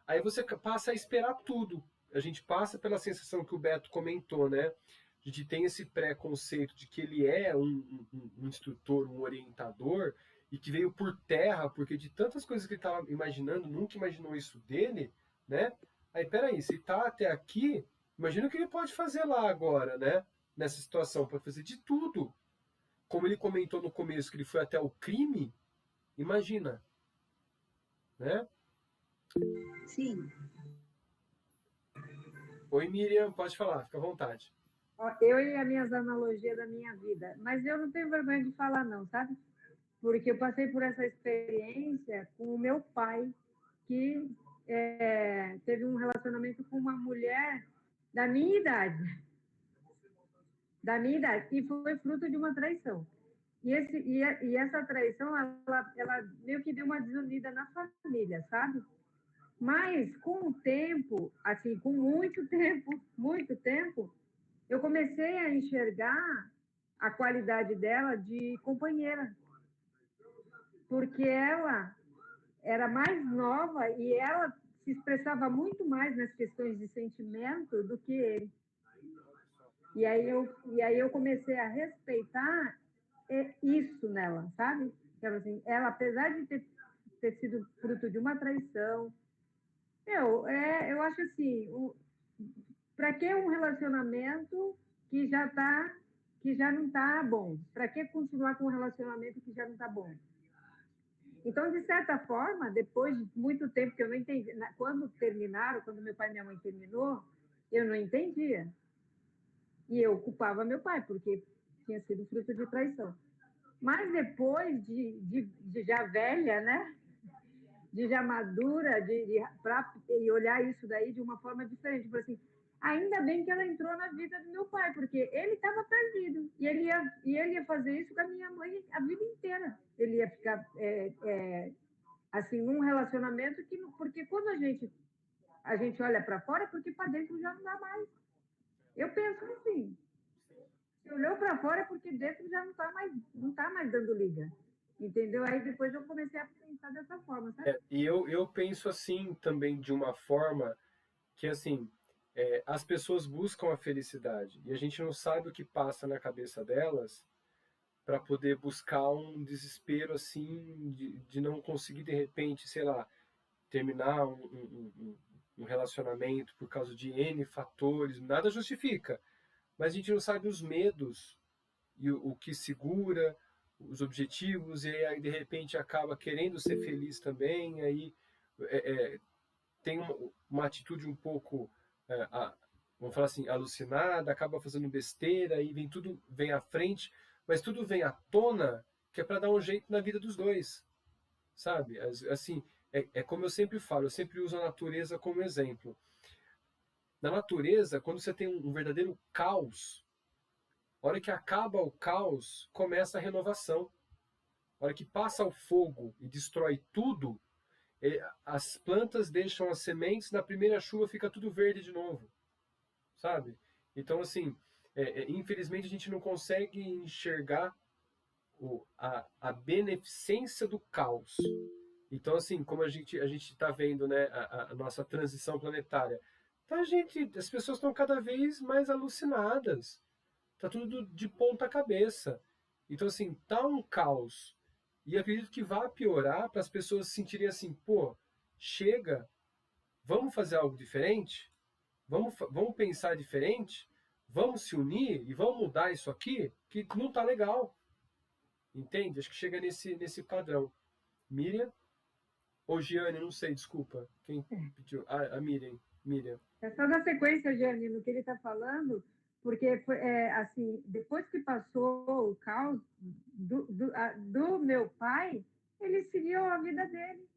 aí você passa a esperar tudo. A gente passa pela sensação que o Beto comentou, né? A gente tem esse preconceito de que ele é um instrutor, um orientador, e que veio por terra, porque de tantas coisas que ele estava imaginando, nunca imaginou isso dele, né? Aí, peraí, se está até aqui, imagina o que ele pode fazer lá agora, né? Nessa situação, pode fazer de tudo. Como ele comentou no começo que ele foi até o crime, imagina, né? Sim. Oi, Miriam, pode falar, fica à vontade. Eu e as minhas analogias da minha vida, mas eu não tenho vergonha de falar não, sabe? Porque eu passei por essa experiência com o meu pai, que teve um relacionamento com uma mulher da minha idade, e foi fruto de uma traição. E essa traição, ela meio que deu uma desunida na família, sabe? Mas, com o tempo, assim, com muito tempo, eu comecei a enxergar a qualidade dela de companheira, porque ela era mais nova e ela se expressava muito mais nas questões de sentimento do que ele. E aí eu comecei a respeitar isso nela, sabe? Ela, apesar de ter sido fruto de uma traição, eu acho assim, para que um relacionamento que já não está bom? Para que continuar com um relacionamento que já não está bom? Então, de certa forma, depois de muito tempo que eu não entendi, quando meu pai e minha mãe terminou, eu não entendia. E eu culpava meu pai, porque tinha sido fruto de traição. Mas depois de já velha, né? De já madura, e olhar isso daí de uma forma diferente. Tipo assim, Ainda bem que ela entrou na vida do meu pai, porque ele estava perdido. E ele ia fazer isso com a minha mãe a vida inteira. Ele ia ficar assim, num relacionamento que... Porque quando a gente olha para fora, porque para dentro já não dá mais. Eu penso assim, se olhou para fora é porque dentro já não tá mais dando liga. Entendeu? Aí depois eu comecei a pensar dessa forma, sabe? E eu penso assim também de uma forma que, assim, as pessoas buscam a felicidade e a gente não sabe o que passa na cabeça delas para poder buscar um desespero, assim, de não conseguir, de repente, sei lá, terminar um relacionamento por causa de N fatores. Nada justifica, mas a gente não sabe os medos e o que segura, os objetivos, e aí de repente acaba querendo ser feliz também, aí tem uma atitude um pouco, vamos falar assim, alucinada, acaba fazendo besteira, e tudo vem à frente, mas tudo vem à tona que é para dar um jeito na vida dos dois, sabe? Assim, é como eu sempre falo, eu sempre uso a natureza como exemplo. Na natureza, quando você tem um verdadeiro caos, a hora que acaba o caos, começa a renovação. A hora que passa o fogo e destrói tudo, as plantas deixam as sementes, na primeira chuva fica tudo verde de novo, sabe? Então, assim, infelizmente a gente não consegue enxergar a beneficência do caos. Então, assim, como a gente está vendo, né, a nossa transição planetária, as pessoas estão cada vez mais alucinadas. Tá tudo de ponta cabeça. Então, assim, tá um caos. E acredito que vai piorar para as pessoas se sentirem assim, pô, chega, vamos fazer algo diferente? Vamos pensar diferente? Vamos se unir e vamos mudar isso aqui? Que não tá legal. Entende? Acho que chega nesse padrão. Miriam? Ou Giane, não sei, desculpa. Quem pediu? A Miriam. É só na sequência, Jane, no que ele está falando, porque assim, depois que passou o caos do meu pai, ele seguiu a vida dele.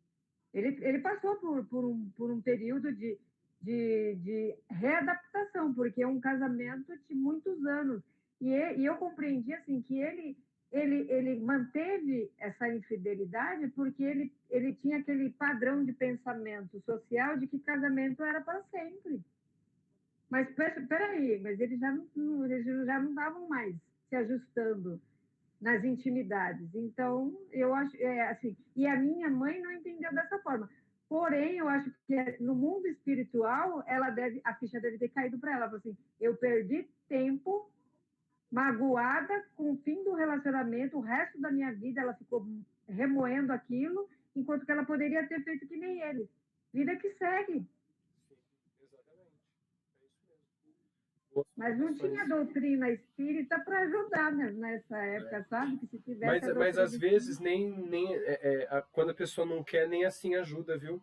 Ele passou por um período de readaptação, porque é um casamento de muitos anos. E eu compreendi assim, que ele manteve essa infidelidade porque ele tinha aquele padrão de pensamento social de que casamento era para sempre. Mas peraí, mas eles já não estavam mais se ajustando nas intimidades. Então, eu acho, assim, e a minha mãe não entendeu dessa forma. Porém, eu acho que no mundo espiritual, a ficha deve ter caído para ela. Ela falou assim, eu perdi tempo magoada com o fim do relacionamento, o resto da minha vida ela ficou remoendo aquilo, enquanto que ela poderia ter feito que nem ele. Vida que segue. Mas não tinha doutrina espírita para ajudar nessa época, sabe? Que se tivesse mas às vezes quando a pessoa não quer, nem assim ajuda, viu?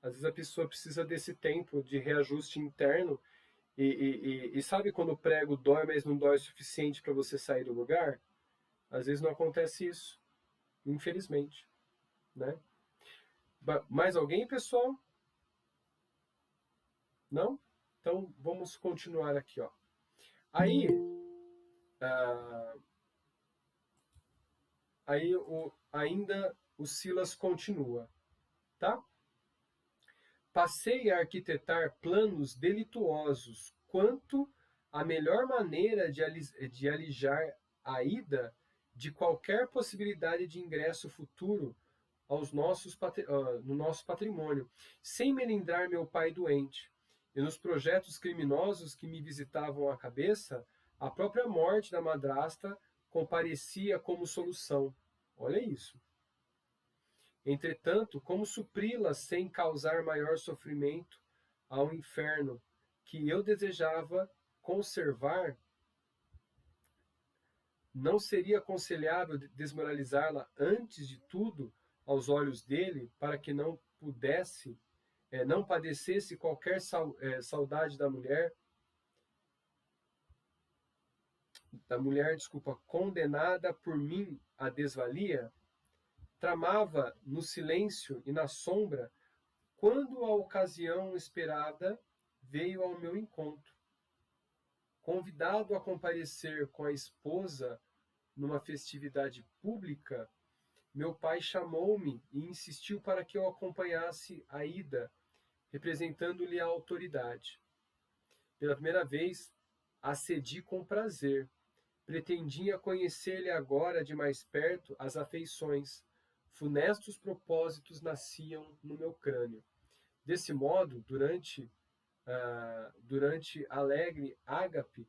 Às vezes a pessoa precisa desse tempo de reajuste interno e sabe quando o prego dói, mas não dói o suficiente para você sair do lugar? Às vezes não acontece isso, infelizmente, né? Mais alguém, pessoal? Não? Então, vamos continuar aqui, ó. Aí ainda o Silas continua, tá? Passei a arquitetar planos delituosos quanto à melhor maneira de alijar a ida de qualquer possibilidade de ingresso futuro no nosso patrimônio, sem melindrar meu pai doente. E nos projetos criminosos que me visitavam a cabeça, a própria morte da madrasta comparecia como solução. Olha isso. Entretanto, como supri-la sem causar maior sofrimento ao inferno que eu desejava conservar? Não seria aconselhável desmoralizá-la antes de tudo aos olhos dele, para que não padecesse qualquer saudade da mulher, condenada por mim à desvalia? Tramava no silêncio e na sombra, quando a ocasião esperada veio ao meu encontro. Convidado a comparecer com a esposa numa festividade pública, meu pai chamou-me e insistiu para que eu acompanhasse a ida, representando-lhe a autoridade. Pela primeira vez, acedi com prazer. Pretendia conhecer-lhe agora de mais perto as afeições. Funestos propósitos nasciam no meu crânio. Desse modo, durante alegre ágape,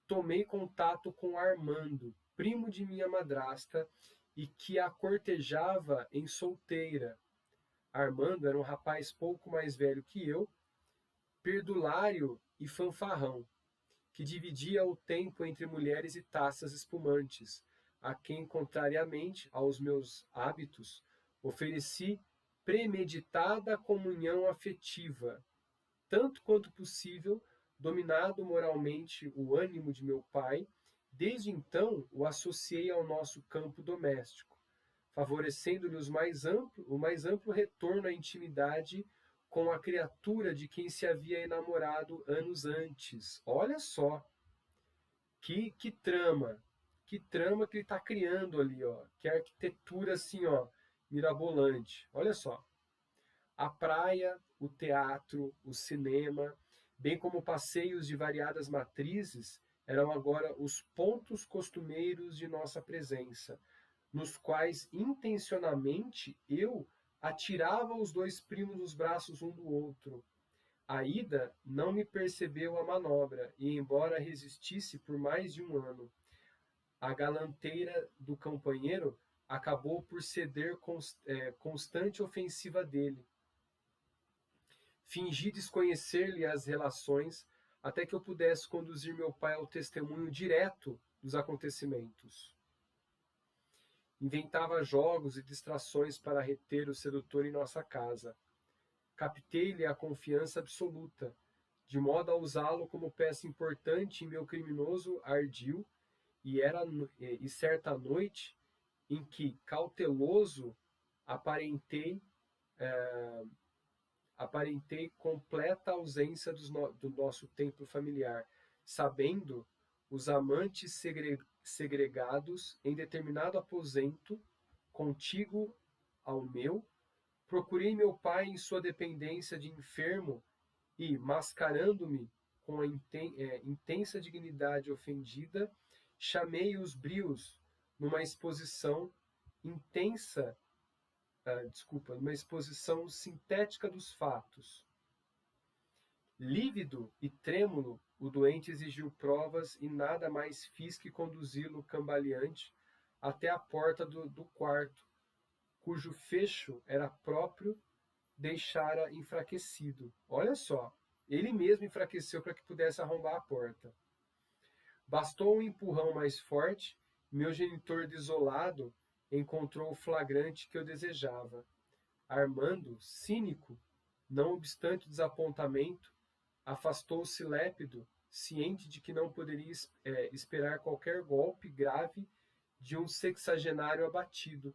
tomei contato com Armando, primo de minha madrasta, e que a cortejava em solteira. Armando era um rapaz pouco mais velho que eu, perdulário e fanfarrão, que dividia o tempo entre mulheres e taças espumantes, a quem, contrariamente aos meus hábitos, ofereci premeditada comunhão afetiva, tanto quanto possível, dominado moralmente o ânimo de meu pai. Desde então o associei ao nosso campo doméstico, favorecendo-lhe o mais amplo retorno à intimidade com a criatura de quem se havia enamorado anos antes. Olha só, que trama que ele está criando ali, ó. Que arquitetura assim, ó, mirabolante. Olha só. A praia, o teatro, o cinema, bem como passeios de variadas matrizes, eram agora os pontos costumeiros de nossa presença, nos quais intencionalmente eu atirava os dois primos nos braços um do outro. A Ida não me percebeu a manobra, e embora resistisse por mais de um ano, a galanteira do companheiro acabou por ceder constante ofensiva dele. Fingi desconhecer-lhe as relações, até que eu pudesse conduzir meu pai ao testemunho direto dos acontecimentos. Inventava jogos e distrações para reter o sedutor em nossa casa. Captei-lhe a confiança absoluta, de modo a usá-lo como peça importante em meu criminoso ardil, e certa noite, em que, cauteloso, aparentei completa ausência do nosso templo familiar, sabendo os amantes segregados em determinado aposento, contíguo ao meu, procurei meu pai em sua dependência de enfermo e, mascarando-me com a intensa dignidade ofendida, chamei os brios numa exposição sintética dos fatos. Lívido e trêmulo, o doente exigiu provas e nada mais fiz que conduzi-lo cambaleante até a porta do quarto, cujo fecho era próprio deixara enfraquecido. Olha só, ele mesmo enfraqueceu para que pudesse arrombar a porta. Bastou um empurrão mais forte, meu genitor desolado encontrou o flagrante que eu desejava. Armando, cínico, não obstante o desapontamento, afastou-se lépido, ciente de que não poderia esperar qualquer golpe grave de um sexagenário abatido.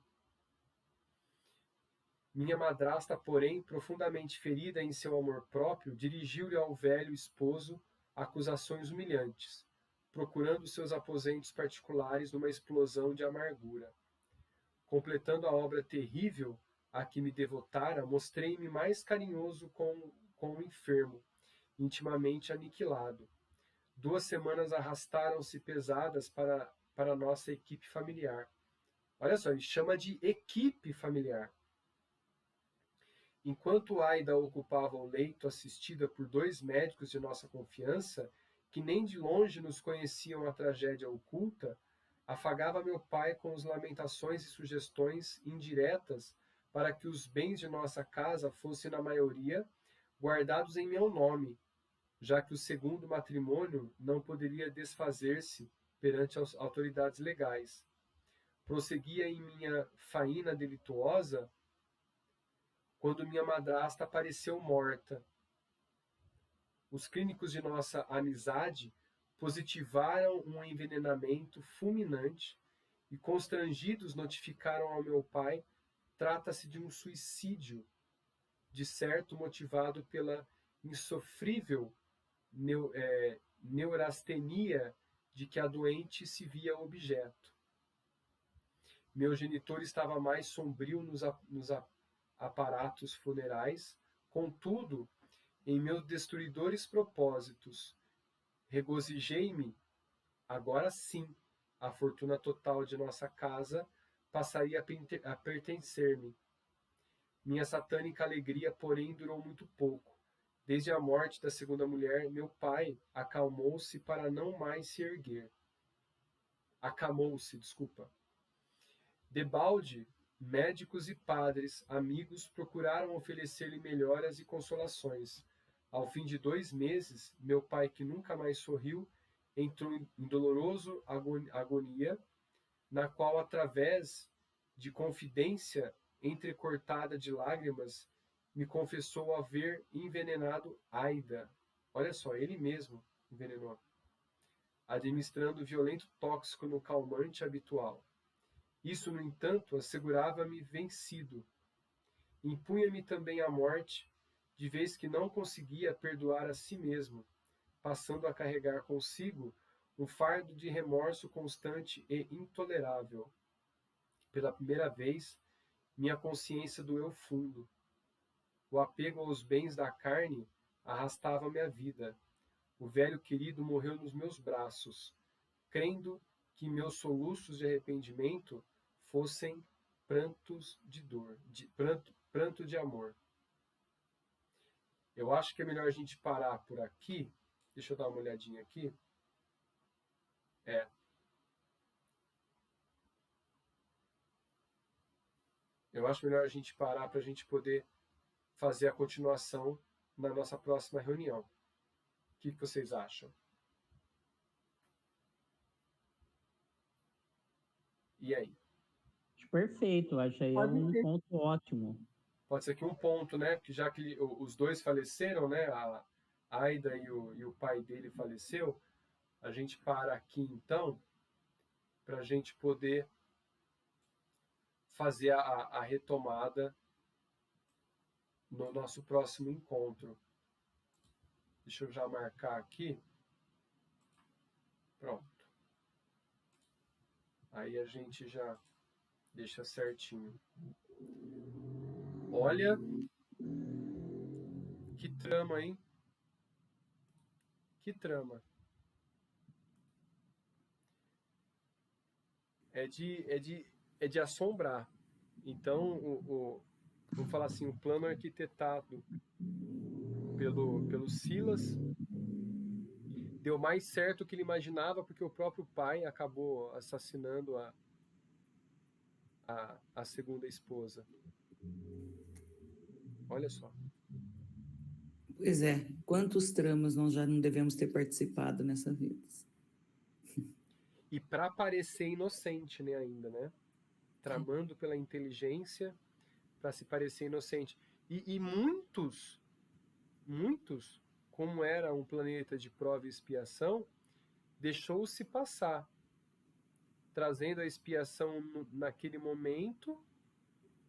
Minha madrasta, porém, profundamente ferida em seu amor próprio, dirigiu-lhe ao velho esposo acusações humilhantes, procurando seus aposentos particulares numa explosão de amargura. Completando a obra terrível a que me devotara, mostrei-me mais carinhoso com o enfermo, intimamente aniquilado. 2 semanas arrastaram-se pesadas para a nossa equipe familiar. Olha só, ele chama de equipe familiar. Enquanto Aida ocupava o leito assistida por 2 médicos de nossa confiança, que nem de longe nos conheciam a tragédia oculta, afagava meu pai com as lamentações e sugestões indiretas para que os bens de nossa casa fossem, na maioria, guardados em meu nome, já que o segundo matrimônio não poderia desfazer-se perante as autoridades legais. Prosseguia em minha faína delituosa quando minha madrasta apareceu morta. Os clínicos de nossa amizade positivaram um envenenamento fulminante e, constrangidos, notificaram ao meu pai: trata-se de um suicídio, de certo motivado pela insofrível neurastenia de que a doente se via objeto. Meu genitor estava mais sombrio nos aparatos funerais, contudo, em meus destruidores propósitos, regozijei-me, agora sim, a fortuna total de nossa casa passaria a pertencer-me. Minha satânica alegria, porém, durou muito pouco. Desde a morte da segunda mulher, meu pai acalmou-se para não mais se erguer. Acamou-se, desculpa. Debalde, médicos e padres, amigos, procuraram oferecer-lhe melhoras e consolações. Ao fim de 2 meses, meu pai, que nunca mais sorriu, entrou em doloroso agonia, na qual, através de confidência entrecortada de lágrimas, me confessou haver envenenado Aida. Olha só, ele mesmo envenenou, administrando violento tóxico no calmante habitual. Isso, no entanto, assegurava-me vencido. Impunha-me também a morte, de vez que não conseguia perdoar a si mesmo, passando a carregar consigo um fardo de remorso constante e intolerável. Pela primeira vez, minha consciência doeu fundo. O apego aos bens da carne arrastava-me a vida. O velho querido morreu nos meus braços, crendo que meus soluços de arrependimento fossem prantos de dor, pranto de amor. Eu acho que é melhor a gente parar por aqui. Deixa eu dar uma olhadinha aqui. Eu acho melhor a gente parar para a gente poder fazer a continuação na nossa próxima reunião. O que vocês acham? E aí? Perfeito, acho aí um ponto ótimo. Pode ser que um ponto, né? Que já que os dois faleceram, né? A Aida e o pai dele faleceu, a gente para aqui então para a gente poder fazer a retomada no nosso próximo encontro. Deixa eu já marcar aqui. Pronto. Aí a gente já deixa certinho. Olha que trama, hein? Que trama. É de assombrar. Então, vou falar assim, o plano arquitetado pelo Silas deu mais certo do que ele imaginava, porque o próprio pai acabou assassinando a segunda esposa. Olha só. Pois é, quantos tramas nós já não devemos ter participado nessa vida? E para parecer inocente, né, ainda, né? Tramando pela inteligência para se parecer inocente. E muitos, como era um planeta de prova e expiação, deixou-se passar, trazendo a expiação naquele momento,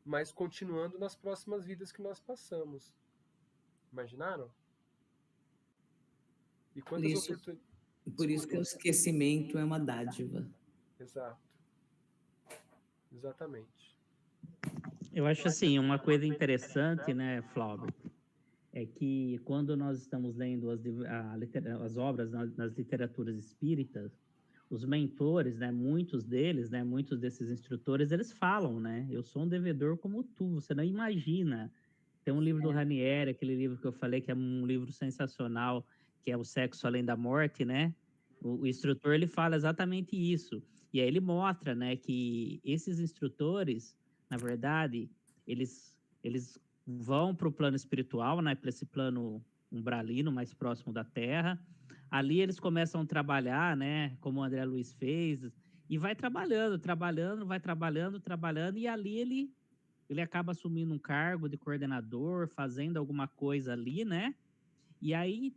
mas continuando nas próximas vidas que nós passamos. Imaginaram? E quantas oportunidades. Por isso que o esquecimento é uma dádiva. Exato. Exatamente. Eu acho assim, uma coisa interessante, né, Flávio, é que quando nós estamos lendo as obras nas literaturas espíritas, os mentores, né, muitos deles, né, muitos desses instrutores, eles falam, né, eu sou um devedor como tu, você não imagina. Tem um livro do Ranieri, aquele livro que eu falei, que é um livro sensacional, que é O Sexo Além da Morte, né? O instrutor, ele fala exatamente isso. E aí ele mostra, né, que esses instrutores, na verdade, eles vão para o plano espiritual, né, para esse plano umbralino, mais próximo da Terra. Ali eles começam a trabalhar, né, como o André Luiz fez, e vai trabalhando, e ali ele acaba assumindo um cargo de coordenador, fazendo alguma coisa ali, né? E aí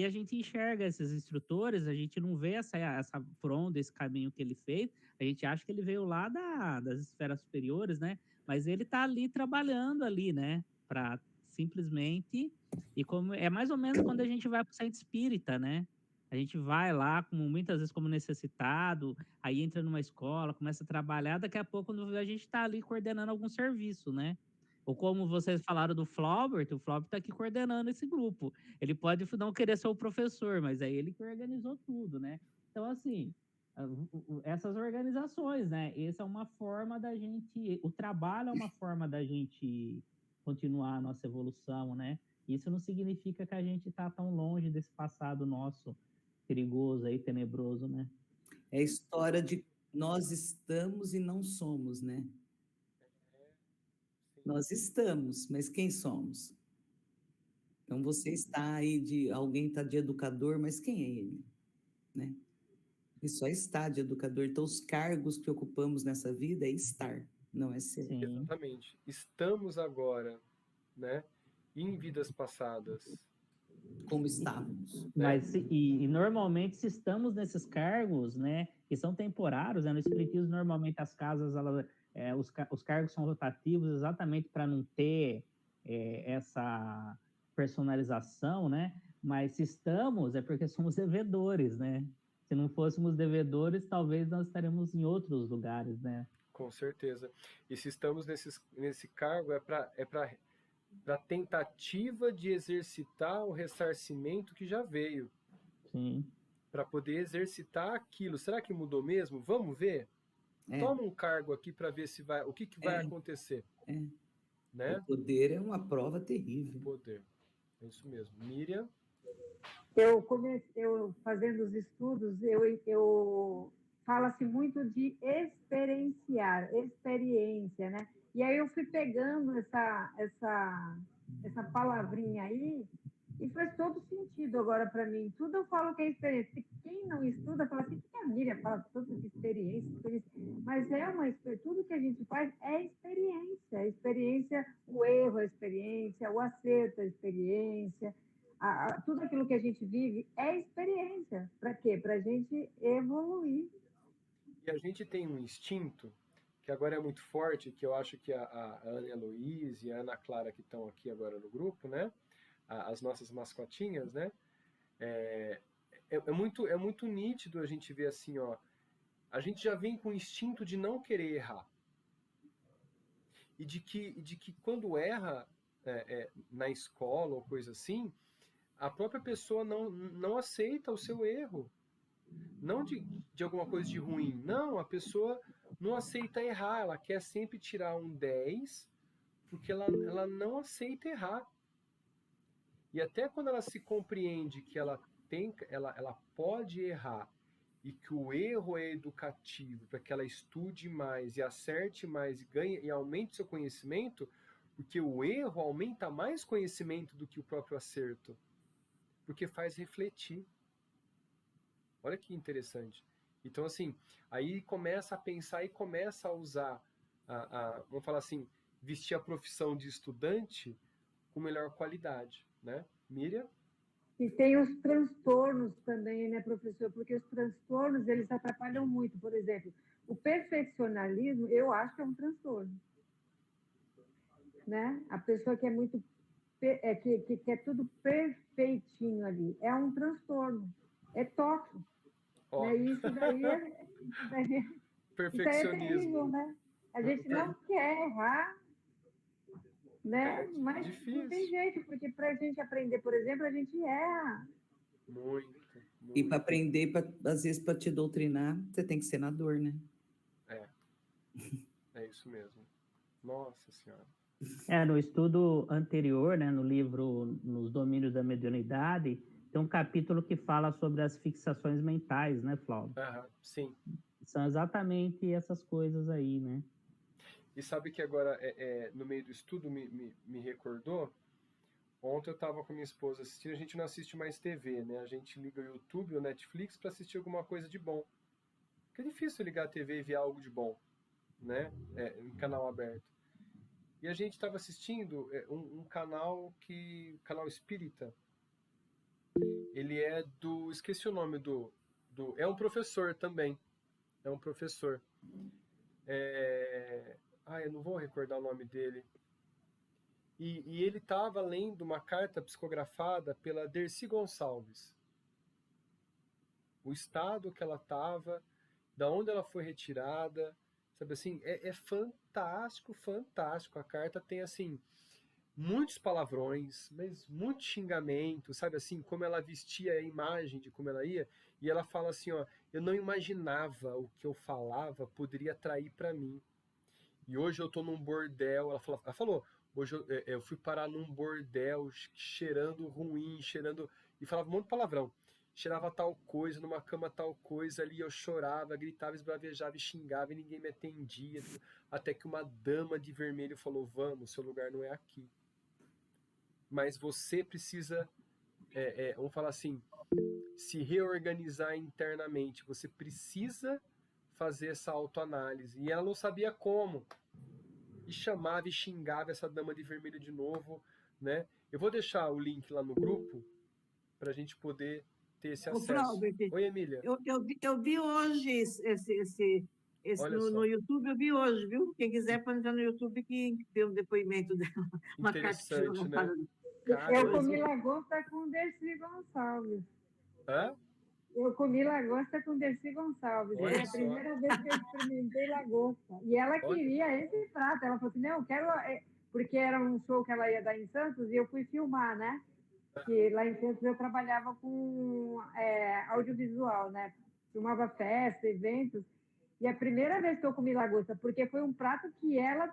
a gente enxerga esses instrutores, a gente não vê essa fronda, esse caminho que ele fez, a gente acha que ele veio lá das esferas superiores, né? Mas ele está ali trabalhando ali, né? Para simplesmente, e como é mais ou menos quando a gente vai para o centro espírita, né? A gente vai lá, como muitas vezes como necessitado, aí entra numa escola, começa a trabalhar, daqui a pouco quando a gente está ali coordenando algum serviço, né? Ou como vocês falaram do Flaubert, o Flaubert está aqui coordenando esse grupo. Ele pode não querer ser o professor, mas é ele que organizou tudo, né? Então, assim, essas organizações, né? Essa é uma forma da gente, o trabalho é uma forma da gente continuar a nossa evolução, né? Isso não significa que a gente está tão longe desse passado nosso perigoso aí, tenebroso, né? É a história de nós estamos e não somos, né? Nós estamos, mas quem somos? Então você está aí alguém está de educador, mas quem é ele, né? Ele só está de educador. Então os cargos que ocupamos nessa vida é estar, não é ser. Sim. Exatamente. Estamos agora, né? Em vidas passadas. Como estávamos. Mas, e normalmente, se estamos nesses cargos, né, que são temporários, né, no Espiritismo, normalmente as casas, os cargos são rotativos exatamente para não ter essa personalização, né, mas se estamos, é porque somos devedores, né, se não fôssemos devedores, talvez nós estaremos em outros lugares, né. Com certeza. E se estamos nesse cargo, é para tentativa de exercitar o ressarcimento que já veio. Sim. Para poder exercitar aquilo. Será que mudou mesmo? Vamos ver? Toma um cargo aqui para ver se vai, o que vai acontecer. Né? O poder é uma prova terrível. O poder. É isso mesmo. Miriam? Eu fazendo os estudos, eu fala-se muito de experienciar, experiência, né? E aí eu fui pegando essa palavrinha aí e faz todo sentido agora para mim. Tudo eu falo que é experiência. Quem não estuda fala assim, que a Miriam fala tanto de experiência, mas tudo que a gente faz é experiência. A experiência, o erro, a experiência, o acerto, a experiência. Tudo aquilo que a gente vive é experiência. Para quê? Para a gente evoluir. E a gente tem um instinto que agora é muito forte, que eu acho que a Ana Heloísa e a Ana Clara, que estão aqui agora no grupo, né? As nossas mascotinhas, né? É muito nítido a gente ver assim, ó. A gente já vem com o instinto de não querer errar. E de que quando erra na escola ou coisa assim, a própria pessoa não aceita o seu erro. Não de alguma coisa de ruim. Não, a pessoa não aceita errar. Ela quer sempre tirar um 10, porque ela não aceita errar. E até quando ela se compreende que ela pode errar e que o erro é educativo para que ela estude mais e acerte mais e ganhe e aumente seu conhecimento, porque o erro aumenta mais conhecimento do que o próprio acerto, porque faz refletir. Olha que interessante. Então, assim, aí começa a pensar e começa a usar, vamos falar assim, vestir a profissão de estudante com melhor qualidade, né? Miriam? E tem os transtornos também, né, professor? Porque os transtornos, eles atrapalham muito. Por exemplo, o perfeccionalismo, eu acho que é um transtorno. Né? A pessoa que é muito... que quer tudo perfeitinho ali. É um transtorno. É tóxico. Né? Isso daí Perfeccionismo. É terrível, né? A gente não quer errar, né? Mas difícil. Não tem jeito, porque para a gente aprender, por exemplo, a gente erra. Muito. E para aprender, às vezes, para te doutrinar, você tem que ser na dor, né? É isso mesmo. Nossa Senhora. No estudo anterior, né, no livro Nos Domínios da Mediunidade, tem um capítulo que fala sobre as fixações mentais, né, Flávio? Sim. São exatamente essas coisas aí, né? E sabe que agora, no meio do estudo, me recordou, ontem eu estava com minha esposa assistindo, a gente não assiste mais TV, né? A gente liga o YouTube ou Netflix para assistir alguma coisa de bom. Porque é difícil ligar a TV e ver algo de bom, né? Em canal aberto. E a gente estava assistindo um canal espírita. Ele é esqueci o nome é um professor também. É um professor. Eu não vou recordar o nome dele. e ele estava lendo uma carta psicografada pela Dercy Gonçalves. O estado que ela estava, da onde ela foi retirada, sabe assim, é fantástico, fantástico. A carta tem, assim, muitos palavrões, mas muito xingamento, sabe assim, como ela vestia a imagem de como ela ia, e ela fala assim, ó, eu não imaginava o que eu falava poderia atrair para mim. E hoje eu tô num bordel, ela falou hoje eu fui parar num bordel cheirando ruim, cheirando, e falava um monte de palavrão. Cheirava tal coisa, numa cama tal coisa, ali eu chorava, gritava, esbravejava e xingava e ninguém me atendia. Até que uma dama de vermelho falou, vamos, seu lugar não é aqui. Mas você precisa, vamos falar assim, se reorganizar internamente. Você precisa fazer essa autoanálise. E ela não sabia como. E chamava e xingava essa dama de vermelho de novo, né? Eu vou deixar o link lá no grupo para a gente poder ter esse acesso. Flaubert, Oi, Emília. eu vi hoje esse no YouTube, eu vi hoje, viu? Quem quiser pode entrar no YouTube que vê o depoimento dela. Uma interessante, né? Eu comi lagosta com Dercy Gonçalves. Hã? Eu comi lagosta com Dercy Gonçalves. Foi a primeira vez que eu experimentei lagosta. E ela queria esse prato. Ela falou assim, não, eu quero... Porque era um show que ela ia dar em Santos e eu fui filmar, né? Que lá em Santos eu trabalhava com audiovisual, né? Filmava festa, eventos. E a primeira vez que eu comi lagosta, porque foi um prato que ela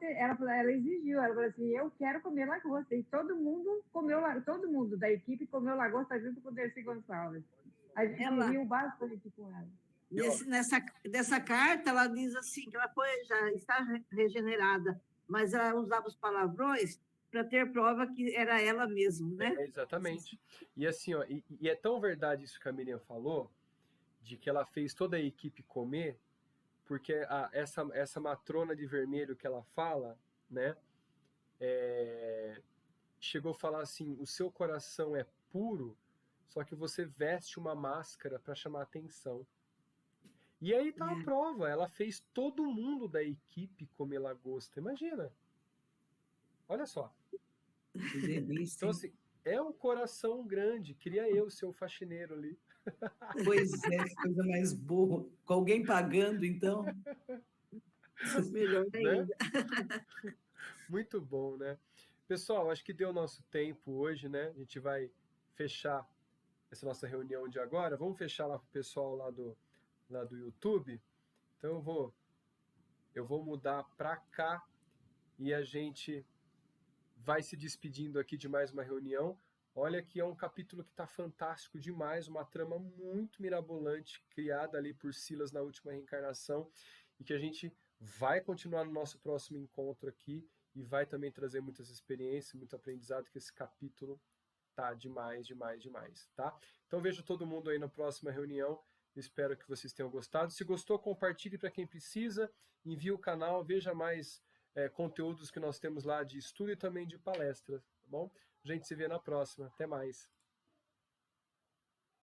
exigiu. Ela falou assim, eu quero comer lagosta. E todo mundo da equipe comeu lagosta junto com o Dercy Gonçalves. A gente riu bastante com ela. Nessa carta, ela diz assim, que ela já está regenerada, mas ela usava os palavrões para ter prova que era ela mesma, né? Exatamente. E assim, ó, e é tão verdade isso que a Miriam falou, de que ela fez toda a equipe comer, porque essa matrona de vermelho que ela fala, né, chegou a falar assim, o seu coração é puro, só que você veste uma máscara para chamar atenção. E aí tá a prova, ela fez todo mundo da equipe comer lagosta, imagina. Olha só. Que delícia. Então assim, é um coração grande, queria eu ser o faxineiro ali. Pois é, que coisa mais boa. Com alguém pagando, então. Melhor ainda. Né? Muito bom, né? Pessoal, acho que deu nosso tempo hoje, né? A gente vai fechar essa nossa reunião de agora. Vamos fechar lá com o pessoal lá do YouTube. Então eu vou mudar para cá e a gente vai se despedindo aqui de mais uma reunião. Olha que é um capítulo que está fantástico demais, uma trama muito mirabolante criada ali por Silas na última reencarnação e que a gente vai continuar no nosso próximo encontro aqui e vai também trazer muitas experiências, muito aprendizado, que esse capítulo tá demais, demais, demais, tá? Então vejo todo mundo aí na próxima reunião, espero que vocês tenham gostado. Se gostou, compartilhe para quem precisa, envie o canal, veja mais conteúdos que nós temos lá de estudo e também de palestras, tá bom? A gente se vê na próxima, até mais.